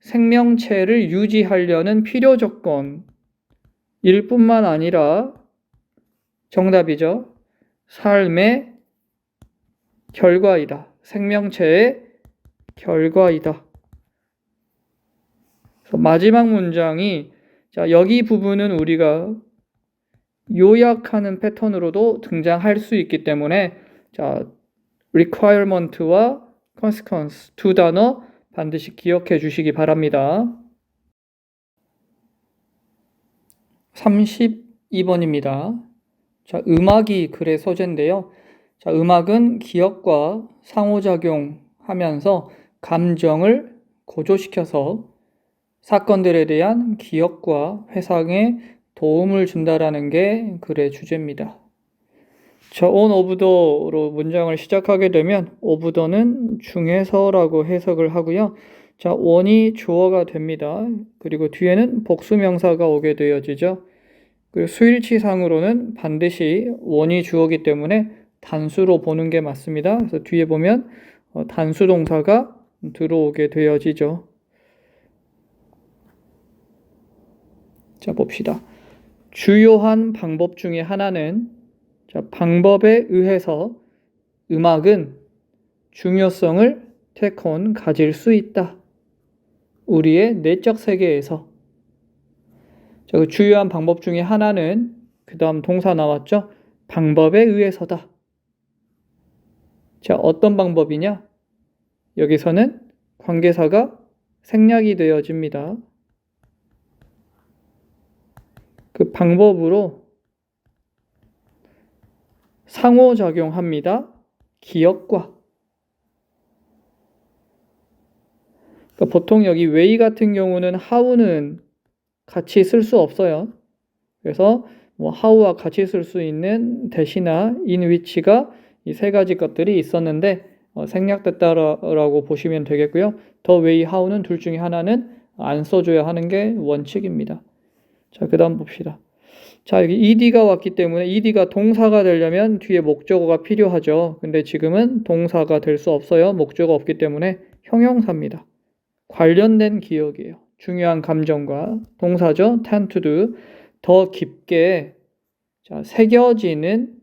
S1: 생명체를 유지하려는 필요 조건 일 뿐만 아니라 정답이죠. 삶의 결과이다. 생명체의 결과이다. 그래서 마지막 문장이 자, 여기 부분은 우리가 요약하는 패턴으로도 등장할 수 있기 때문에 자, requirement와 consequence 두 단어 반드시 기억해 주시기 바랍니다. 32번입니다. 자, 음악이 글의 소재인데요. 자, 음악은 기억과 상호작용하면서 감정을 고조시켜서 사건들에 대한 기억과 회상에 도움을 준다라는 게 글의 주제입니다. 자, on of the로 문장을 시작하게 되면 of the는 중에서라고 해석을 하고요. 자, on이 주어가 됩니다. 그리고 뒤에는 복수명사가 오게 되어지죠. 그리고 수일치상으로는 반드시 on이 주어기 때문에 단수로 보는 게 맞습니다. 그래서 뒤에 보면 단수 동사가 들어오게 되어지죠. 자, 봅시다. 주요한 방법 중에 하나는 자, 방법에 의해서 음악은 중요성을 테콘 가질 수 있다. 우리의 내적 세계에서. 자, 그 주요한 방법 중에 하나는 그 다음 동사 나왔죠? 방법에 의해서다. 자, 어떤 방법이냐? 여기서는 관계사가 생략이 되어집니다. 그 방법으로 상호작용합니다. 기억과. 그러니까 보통 여기 way 같은 경우는 how는 같이 쓸 수 없어요. 그래서 뭐 how와 같이 쓸 수 있는 대시나 in which가 이 세 가지 것들이 있었는데 생략됐다라고 보시면 되겠고요. the way, how는 둘 중에 하나는 안 써줘야 하는 게 원칙입니다. 자, 그 다음 봅시다. 자, 여기 ed가 왔기 때문에 ed가 동사가 되려면 뒤에 목적어가 필요하죠. 근데 지금은 동사가 될 수 없어요. 목적어 없기 때문에 형용사입니다. 관련된 기억이에요. 중요한 감정과 동사죠. tend to do. 더 깊게 자, 새겨지는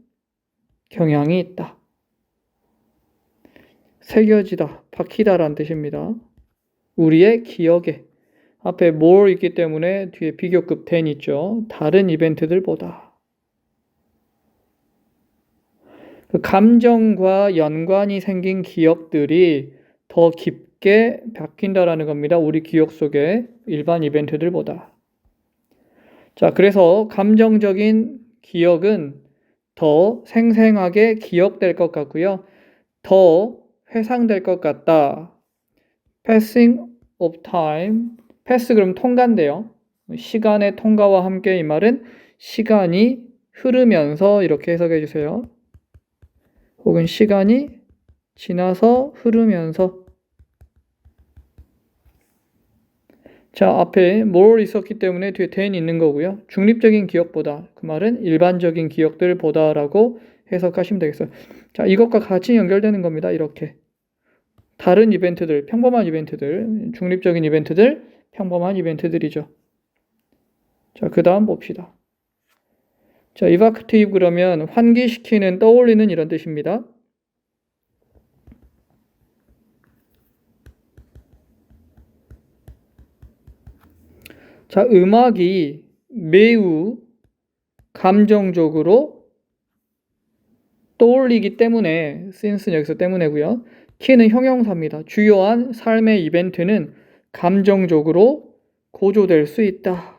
S1: 경향이 있다. 새겨지다, 박히다라는 뜻입니다. 우리의 기억에 앞에 more 있기 때문에 뒤에 비교급 than 있죠. 다른 이벤트들보다. 그 감정과 연관이 생긴 기억들이 더 깊게 박힌다라는 겁니다. 우리 기억 속에 일반 이벤트들보다. 자, 그래서 감정적인 기억은 더 생생하게 기억될 것 같고요. 더 회상될 것 같다. passing of time. pass 그럼 통과인데요. 시간의 통과와 함께 이 말은 시간이 흐르면서 이렇게 해석해 주세요. 혹은 시간이 지나서 흐르면서. 자, 앞에 more 있었기 때문에 뒤에 than 있는 거고요. 중립적인 기억보다, 그 말은 일반적인 기억들보다라고 해석하시면 되겠어요. 자, 이것과 같이 연결되는 겁니다. 이렇게. 다른 이벤트들, 평범한 이벤트들, 중립적인 이벤트들, 평범한 이벤트들이죠. 자, 그 다음 봅시다. 자, evocative 그러면 환기시키는, 떠올리는 이런 뜻입니다. 자, 음악이 매우 감정적으로 떠올리기 때문에 since는 여기서 때문에고요. key는 형용사입니다. 주요한 삶의 이벤트는 감정적으로 고조될 수 있다.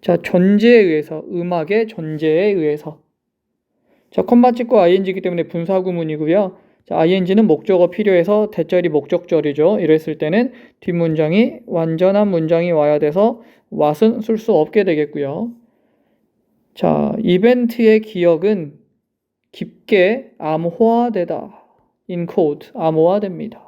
S1: 자, 존재에 의해서, 음악의 존재에 의해서. 자, 콤마 찍고 ing이기 때문에 분사구문이고요. 자, ing는 목적어 필요해서 대절이 목적절이죠. 이랬을 때는 뒷문장이 완전한 문장이 와야 돼서 what은 쓸 수 없게 되겠고요. 자, 이벤트의 기억은 깊게 암호화되다. encode, 암호화됩니다.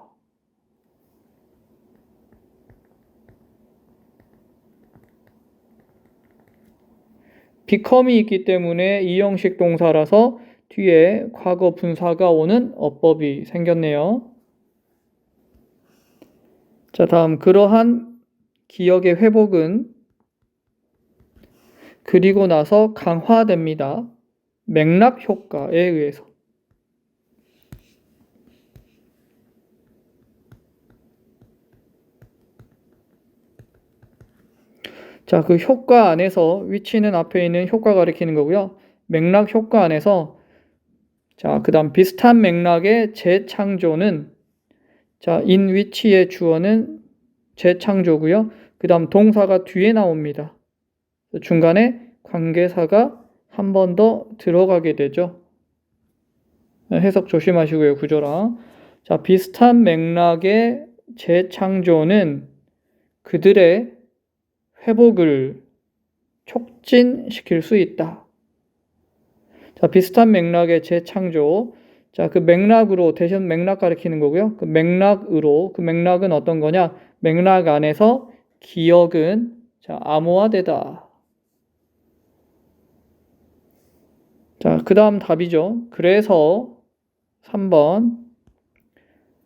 S1: become이 있기 때문에 이형식 동사라서 뒤에 과거 분사가 오는 어법이 생겼네요. 자, 다음 그러한 기억의 회복은 그리고 나서 강화됩니다. 맥락 효과에 의해서. 자, 그 효과 안에서 위치는 앞에 있는 효과 가리키는 거고요. 맥락 효과 안에서 자, 그다음 비슷한 맥락의 재창조는 자, in 위치의 주어는 재창조고요. 그다음 동사가 뒤에 나옵니다. 중간에 관계사가 한 번 더 들어가게 되죠. 해석 조심하시고요, 구조랑. 자, 비슷한 맥락의 재창조는 그들의 회복을 촉진시킬 수 있다. 자, 비슷한 맥락의 재창조. 자, 그 맥락으로 대신 맥락 가리키는 거고요. 그 맥락으로, 그 맥락은 어떤 거냐? 맥락 안에서 기억은 자, 암호화되다. 자, 그 다음 답이죠. 그래서 3번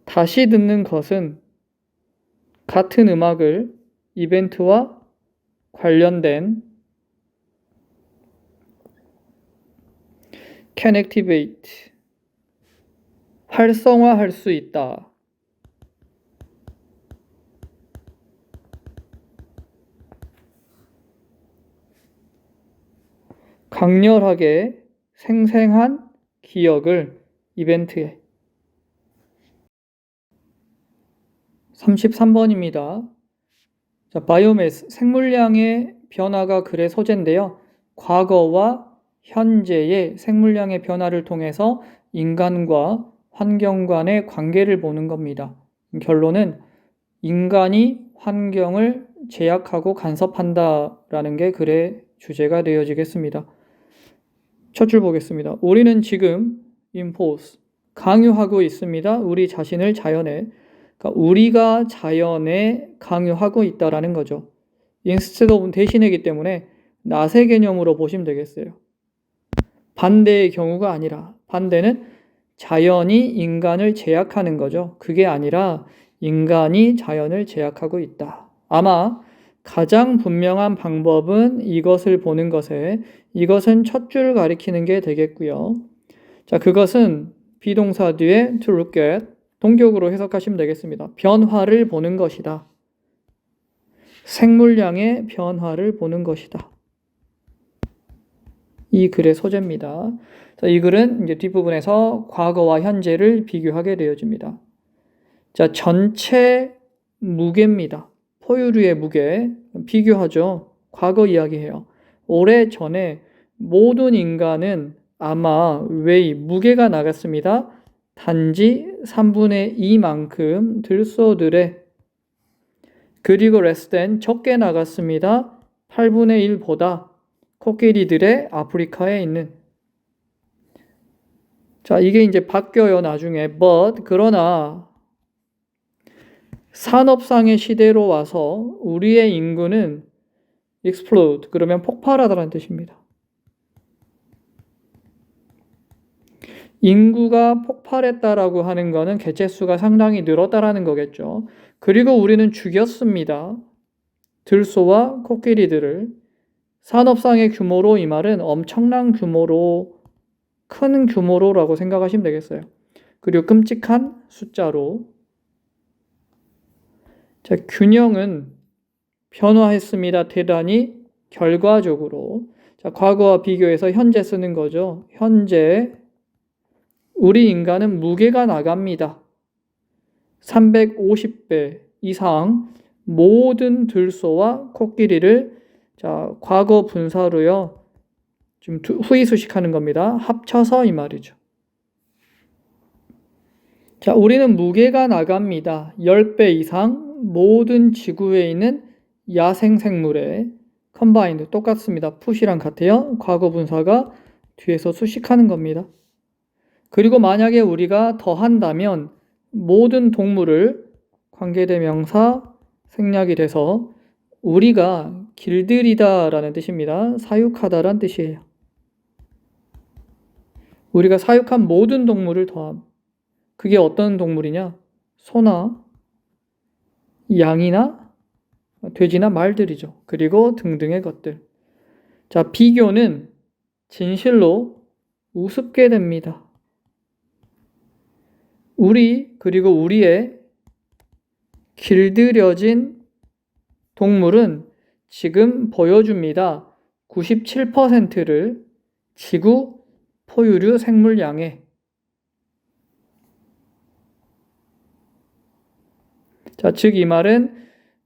S1: 다시 듣는 것은 같은 음악을 이벤트와 관련된 can activate 활성화할 수 있다. 강렬하게 생생한 기억을 이벤트에 33번입니다. 자, 바이오매스 생물량의 변화가 글의 소재인데요. 과거와 현재의 생물량의 변화를 통해서 인간과 환경 간의 관계를 보는 겁니다. 결론은 인간이 환경을 제약하고 간섭한다라는 게 글의 주제가 되어지겠습니다. 첫 줄 보겠습니다. 우리는 지금 impose, 강요하고 있습니다. 우리 자신을 자연에. 그러니까 우리가 자연에 강요하고 있다라는 거죠. instead of 대신이기 때문에 낫의 개념으로 보시면 되겠어요. 반대의 경우가 아니라 반대는 자연이 인간을 제약하는 거죠. 그게 아니라 인간이 자연을 제약하고 있다. 아마 가장 분명한 방법은 이것을 보는 것에 이것은 첫 줄을 가리키는 게 되겠고요. 자, 그것은 비동사 뒤에 to look at 동격으로 해석하시면 되겠습니다. 변화를 보는 것이다. 생물량의 변화를 보는 것이다. 이 글의 소재입니다. 자, 이 글은 이제 뒷부분에서 과거와 현재를 비교하게 되어집니다. 자, 전체 무게입니다. 포유류의 무게 비교하죠. 과거 이야기해요. 오래전에 모든 인간은 아마 웨이 무게가 나갔습니다. 단지 3분의 2만큼 들소들의 그리고 레스된 적게 나갔습니다. 8분의 1보다 코끼리들의 아프리카에 있는 자, 이게 이제 바뀌어요, 나중에. but 그러나 산업상의 시대로 와서 우리의 인구는 explode 그러면 폭발하다라는 뜻입니다. 인구가 폭발했다라고 하는 거는 개체수가 상당히 늘었다라는 거겠죠. 그리고 우리는 죽였습니다. 들소와 코끼리들을. 산업상의 규모로 이 말은 엄청난 규모로, 큰 규모로라고 생각하시면 되겠어요. 그리고 끔찍한 숫자로. 자, 균형은 변화했습니다. 대단히 결과적으로 자, 과거와 비교해서 현재 쓰는 거죠. 현재 우리 인간은 무게가 나갑니다. 350배 이상 모든 들소와 코끼리를 자, 과거 분사로요. 지금 후이 수식하는 겁니다. 합쳐서 이 말이죠. 자, 우리는 무게가 나갑니다. 10배 이상 모든 지구에 있는 야생 생물에 컴바인드 똑같습니다. 푸시랑 같아요. 과거 분사가 뒤에서 수식하는 겁니다. 그리고 만약에 우리가 더한다면 모든 동물을 관계대명사 생략이 돼서 우리가 길들이다라는 뜻입니다. 사육하다라는 뜻이에요. 우리가 사육한 모든 동물을 더함. 그게 어떤 동물이냐? 소나 양이나 돼지나 말들이죠. 그리고 등등의 것들. 자, 비교는 진실로 우습게 됩니다. 우리 그리고 우리의 길들여진 동물은 지금 보여줍니다. 97%를 지구 포유류 생물량에 자, 즉 이 말은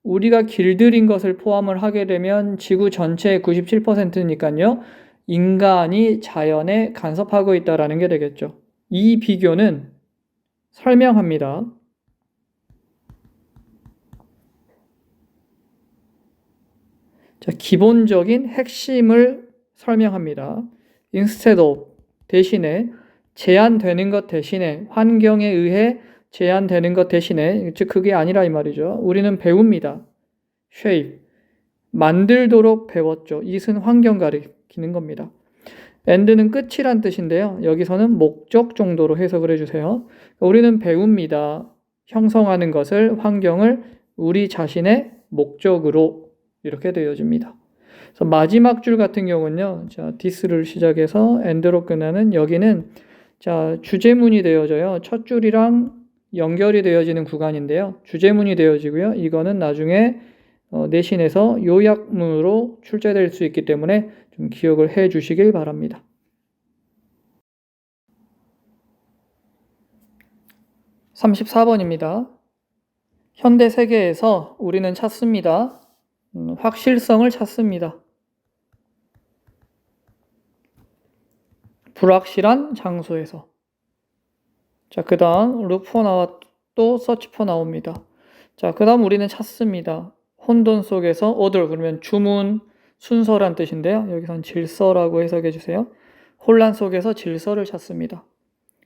S1: 우리가 길들인 것을 포함을 하게 되면 지구 전체의 97%니까요. 인간이 자연에 간섭하고 있다라는 게 되겠죠. 이 비교는 설명합니다. 자, 기본적인 핵심을 설명합니다. instead of 대신에 제한되는 것 대신에 환경에 의해 제한되는 것 대신에 즉 그게 아니라 이 말이죠. 우리는 배웁니다. shape 만들도록 배웠죠. 이것은 환경 가리키는 겁니다. end는 끝이란 뜻인데요. 여기서는 목적 정도로 해석을 해주세요. 우리는 배웁니다. 형성하는 것을 환경을 우리 자신의 목적으로 이렇게 되어집니다. 그래서 마지막 줄 같은 경우는요. 자, this를 시작해서 end로 끝나는 여기는 자, 주제문이 되어져요. 첫 줄이랑 연결이 되어지는 구간인데요. 주제문이 되어지고요. 이거는 나중에 내신에서 요약문으로 출제될 수 있기 때문에 좀 기억을 해 주시길 바랍니다. 34번입니다. 현대 세계에서 우리는 찾습니다. 확실성을 찾습니다. 불확실한 장소에서. 자, 그 다음 look for 나와 또 search for 나옵니다. 자, 그 다음 우리는 찾습니다. 혼돈 속에서 order 그러면 주문, 순서란 뜻인데요. 여기선 질서라고 해석해 주세요. 혼란 속에서 질서를 찾습니다.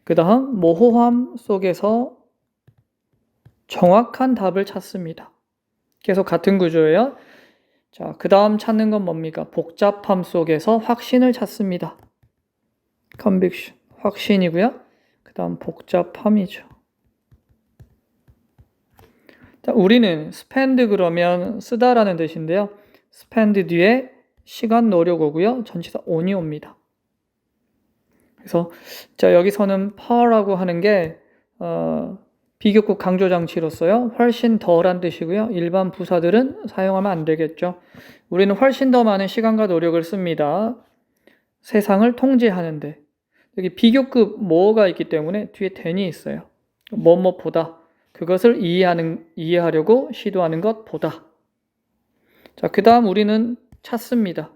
S1: 그 다음 모호함 속에서 정확한 답을 찾습니다. 계속 같은 구조예요. 자, 그 다음 찾는 건 뭡니까? 복잡함 속에서 확신을 찾습니다. conviction, 확신이고요. 그 다음 복잡함이죠. 자, 우리는 spend 그러면 쓰다라는 뜻인데요. spend 뒤에 시간 노력 오고요. 전치사 on이 옵니다. 그래서 자, 여기서는 per라고 하는 게 비교급 강조장치로서요. 훨씬 더란 뜻이고요. 일반 부사들은 사용하면 안 되겠죠. 우리는 훨씬 더 많은 시간과 노력을 씁니다. 세상을 통제하는데. 여기 비교급 뭐가 있기 때문에 뒤에 then이 있어요. 뭐뭐보다. 그것을 이해하려고 시도하는 것보다. 자, 그 다음 우리는 찾습니다.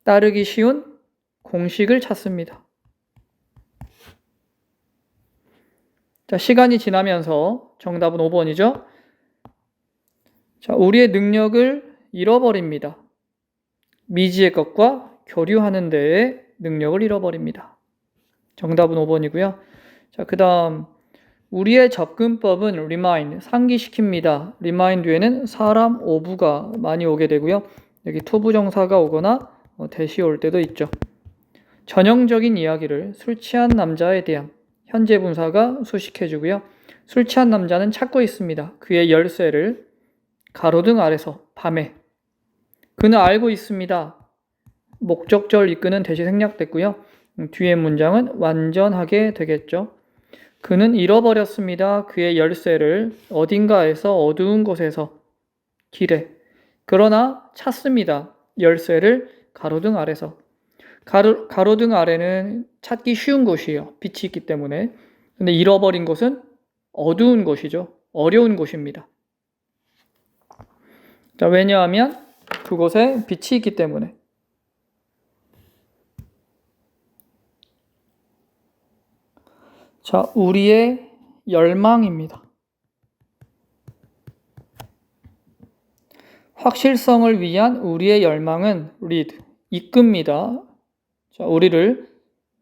S1: 따르기 쉬운 공식을 찾습니다. 자, 시간이 지나면서 정답은 5번이죠. 자, 우리의 능력을 잃어버립니다. 미지의 것과 교류하는 데에 능력을 잃어버립니다. 정답은 5번이고요. 자, 그 다음 우리의 접근법은 remind, 상기시킵니다. remind 뒤에는 사람 오부가 많이 오게 되고요. 여기 투부정사가 오거나 대시 올 때도 있죠. 전형적인 이야기를 술 취한 남자에 대한 현재 분사가 수식해주고요. 술 취한 남자는 찾고 있습니다. 그의 열쇠를 가로등 아래서 밤에. 그는 알고 있습니다. 목적절 이끄는 대시 생략됐고요. 뒤에 문장은 완전하게 되겠죠. 그는 잃어버렸습니다. 그의 열쇠를 어딘가에서 어두운 곳에서 길에. 그러나 찾습니다. 열쇠를 가로등 아래서. 가로등 아래는 찾기 쉬운 곳이에요. 빛이 있기 때문에. 근데 잃어버린 곳은 어두운 곳이죠. 어려운 곳입니다. 자, 왜냐하면 그곳에 빛이 있기 때문에. 자, 우리의 열망입니다. 확실성을 위한 우리의 열망은 read, 이끕니다. 자, 우리를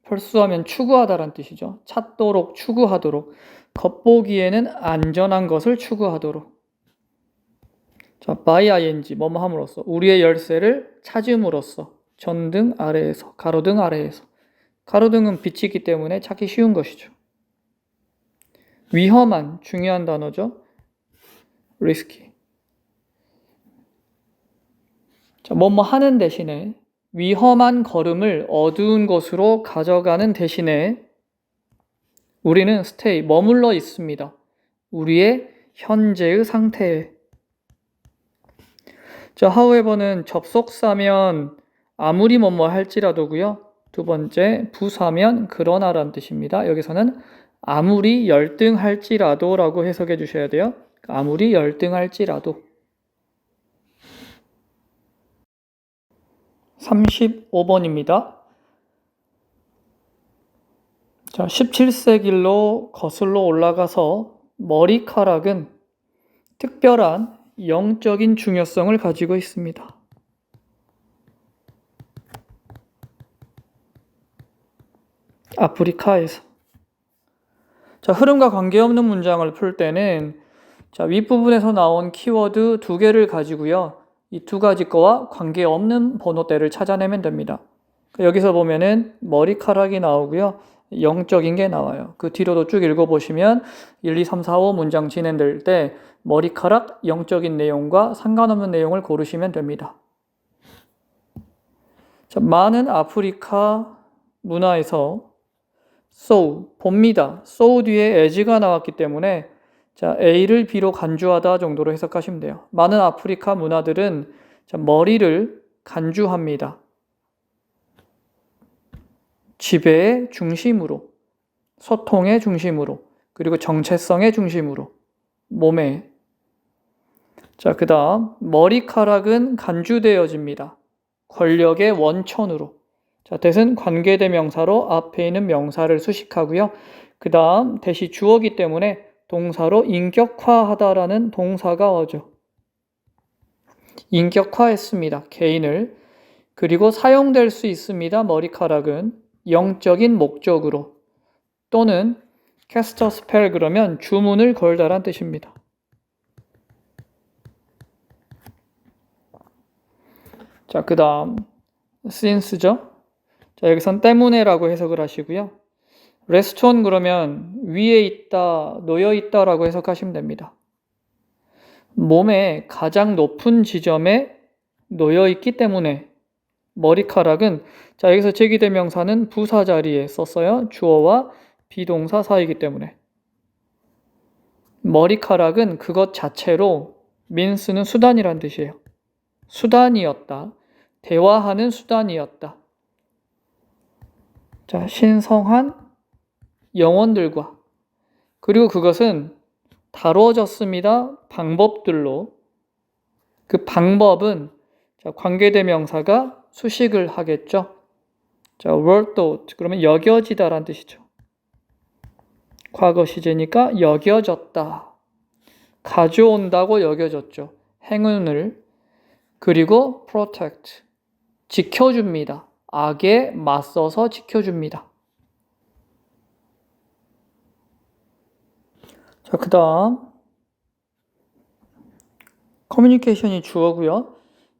S1: 펄수하면 추구하다란 뜻이죠. 찾도록, 추구하도록. 겉보기에는 안전한 것을 추구하도록. 자, by ing, 뭐뭐 함으로써. 우리의 열쇠를 찾음으로써. 전등 아래에서, 가로등 아래에서. 가로등은 빛이 있기 때문에 찾기 쉬운 것이죠. 위험한, 중요한 단어죠. risky. 자, 뭐뭐 하는 대신에 위험한 걸음을 어두운 곳으로 가져가는 대신에 우리는 stay, 머물러 있습니다. 우리의 현재의 상태에. 자, however는 접속사면 아무리 뭐뭐 할지라도고요. 두 번째, 부사면 그러나란 뜻입니다. 여기서는 아무리 열등할지라도 라고 해석해 주셔야 돼요. 아무리 열등할지라도. 35번입니다. 자, 17세길로 거슬러 올라가서 머리카락은 특별한 영적인 중요성을 가지고 있습니다. 아프리카에서. 자, 흐름과 관계없는 문장을 풀 때는 자, 윗부분에서 나온 키워드 2개를 가지고요. 이 2가지 거와 관계없는 번호대를 찾아내면 됩니다. 여기서 보면은 머리카락이 나오고요. 영적인 게 나와요. 그 뒤로도 쭉 읽어보시면 1, 2, 3, 4, 5 문장 진행될 때 머리카락, 영적인 내용과 상관없는 내용을 고르시면 됩니다. 자, 많은 아프리카 문화에서 so, 봅니다. so 뒤에 as가 나왔기 때문에 자, A를 B로 간주하다 정도로 해석하시면 돼요. 많은 아프리카 문화들은 자, 머리를 간주합니다. 지배의 중심으로, 소통의 중심으로, 그리고 정체성의 중심으로, 몸에. 자, 그 다음 머리카락은 간주되어집니다. 권력의 원천으로. 자, that은 관계대명사로 앞에 있는 명사를 수식하고요. 그 다음 that이 주어기 때문에 동사로 인격화하다라는 동사가 오죠. 인격화했습니다. 개인을. 그리고 사용될 수 있습니다. 머리카락은 영적인 목적으로 또는 캐스터 스펠 그러면 주문을 걸다란 뜻입니다. 자, 그 다음 since죠. 자, 여기선 때문에라고 해석을 하시고요. 레스톤 그러면 위에 있다, 놓여 있다라고 해석하시면 됩니다. 몸의 가장 높은 지점에 놓여 있기 때문에 머리카락은 자, 여기서 제기대명사는 부사 자리에 썼어요. 주어와 비동사 사이기 때문에. 머리카락은 그것 자체로 means는 수단이란 뜻이에요. 수단이었다. 대화하는 수단이었다. 자, 신성한 영혼들과 그리고 그것은 다뤄졌습니다. 방법들로. 그 방법은 자, 관계대명사가 수식을 하겠죠. 자, were thought 그러면 여겨지다란 뜻이죠. 과거 시제니까 여겨졌다. 가져온다고 여겨졌죠. 행운을. 그리고 protect 지켜줍니다. 악에 맞서서 지켜줍니다. 자, 그 다음 커뮤니케이션이 주어고요.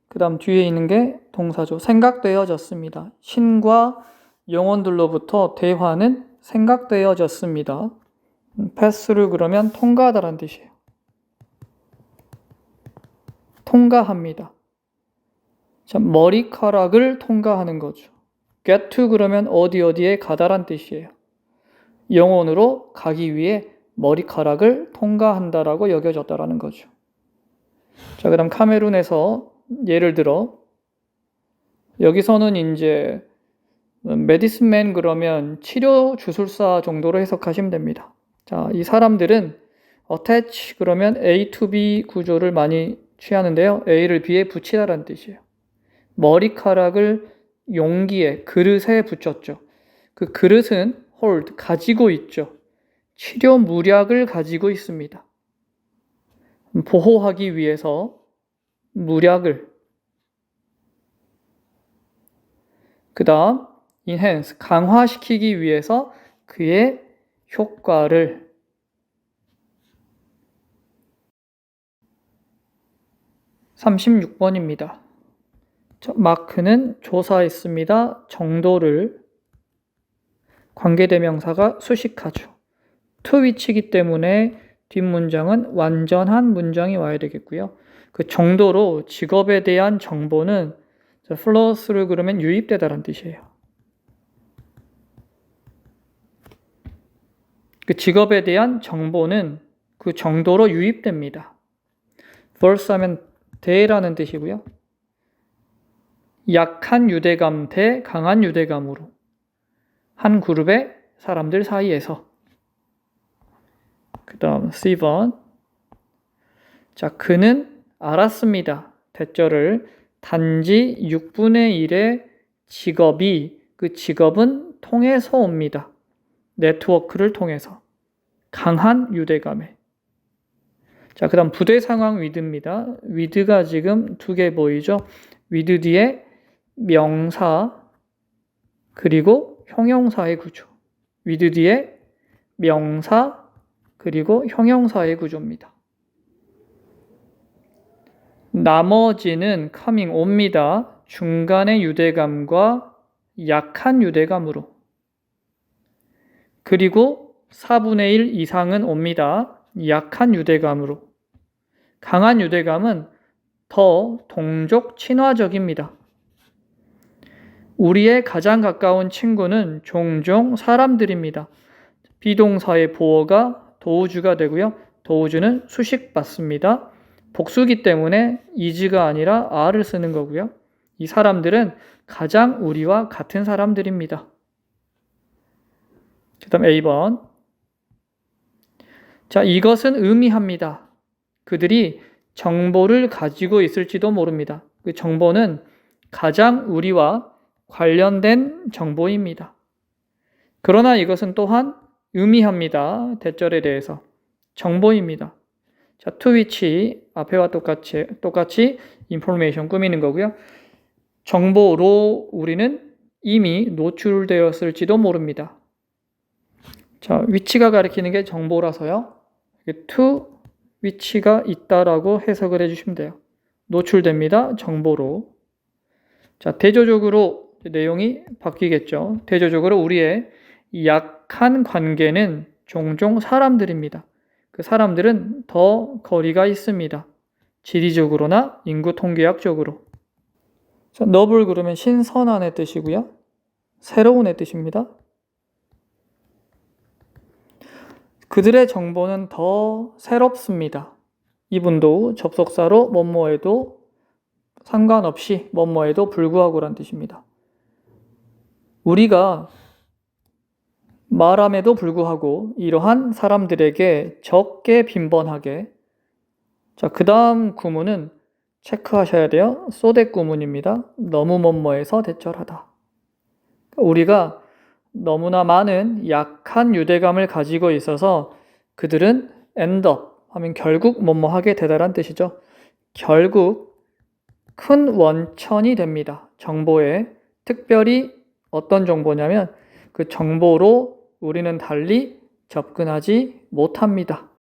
S1: 그 다음 뒤에 있는 게 동사죠. 생각되어졌습니다. 신과 영혼들로부터 대화는 생각되어졌습니다. 패스를 그러면 통과하다라는 뜻이에요. 통과합니다. 자, 머리카락을 통과하는 거죠. get to 그러면 어디에 가다란 뜻이에요. 영혼으로 가기 위해 머리카락을 통과한다라고 여겨졌다라는 거죠. 자, 그 다음 카메룬에서 예를 들어 여기서는 이제 메디슨맨 그러면 치료 주술사 정도로 해석하시면 됩니다. 자, 이 사람들은 attach 그러면 A to B 구조를 많이 취하는데요. A를 B에 붙이다라는 뜻이에요. 머리카락을 용기에, 그릇에 붙였죠. 그 그릇은 hold, 가지고 있죠. 치료 무약을 가지고 있습니다. 보호하기 위해서 무약을. 그 다음 enhance, 강화시키기 위해서 그의 효과를. (36번입니다) 마크는 조사했습니다. 정도를 관계대명사가 수식하죠. to which이기 때문에 뒷문장은 완전한 문장이 와야 되겠고요. 그 정도로 직업에 대한 정보는 플러스를 그러면 유입되다라는 뜻이에요. 그 직업에 대한 정보는 그 정도로 유입됩니다. verse 하면 대라는 뜻이고요. 약한 유대감 대 강한 유대감으로 한 그룹의 사람들 사이에서. 그 다음 C번. 자, 그는 알았습니다. 대절을 단지 6분의 1의 직업이 그 직업은 통해서 옵니다. 네트워크를 통해서. 강한 유대감에. 자, 그 다음 부대 상황 with입니다. with가 지금 두 개 보이죠? with 뒤에 명사 그리고 형용사의 구조. with 뒤에 명사 그리고 형용사의 구조입니다. 나머지는 coming 옵니다. 중간의 유대감과 약한 유대감으로. 그리고 4분의 1 이상은 옵니다. 약한 유대감으로. 강한 유대감은 더 동족 친화적입니다. 우리의 가장 가까운 친구는 종종 사람들입니다. 비동사의 보어가 도우주가 되고요. 도우주는 수식받습니다. 복수기 때문에 is가 아니라 are를 쓰는 거고요. 이 사람들은 가장 우리와 같은 사람들입니다. 그 다음 A번. 자, 이것은 의미합니다. 그들이 정보를 가지고 있을지도 모릅니다. 그 정보는 가장 우리와 관련된 정보입니다. 그러나 이것은 또한 의미합니다. 대절에 대해서. 정보입니다. 자, to which 앞에와 똑같이 information 꾸미는 거고요. 정보로 우리는 이미 노출되었을지도 모릅니다. 자, which가 가리키는 게 정보라서요. to which가 있다라고 해석을 해주시면 돼요. 노출됩니다. 정보로. 자, 대조적으로 내용이 바뀌겠죠. 대조적으로 우리의 약한 관계는 종종 사람들입니다. 그 사람들은 더 거리가 있습니다. 지리적으로나 인구 통계학적으로. 자, 너블 그러면 신선한의 뜻이고요. 새로운의 뜻입니다. 그들의 정보는 더 새롭습니다. 이분도 접속사로 뭐뭐에도 상관없이 뭐뭐에도 불구하고란 뜻입니다. 우리가 말함에도 불구하고 이러한 사람들에게 적게 빈번하게. 자, 그 다음 구문은 체크하셔야 돼요. 소댓 구문입니다. 너무 뭐뭐해서 대절하다. 우리가 너무나 많은 약한 유대감을 가지고 있어서 그들은 end up 하면 결국 뭐뭐하게 되다란 뜻이죠. 결국 큰 원천이 됩니다. 정보에. 특별히 어떤 정보냐면 그 정보로 우리는 달리 접근하지 못합니다.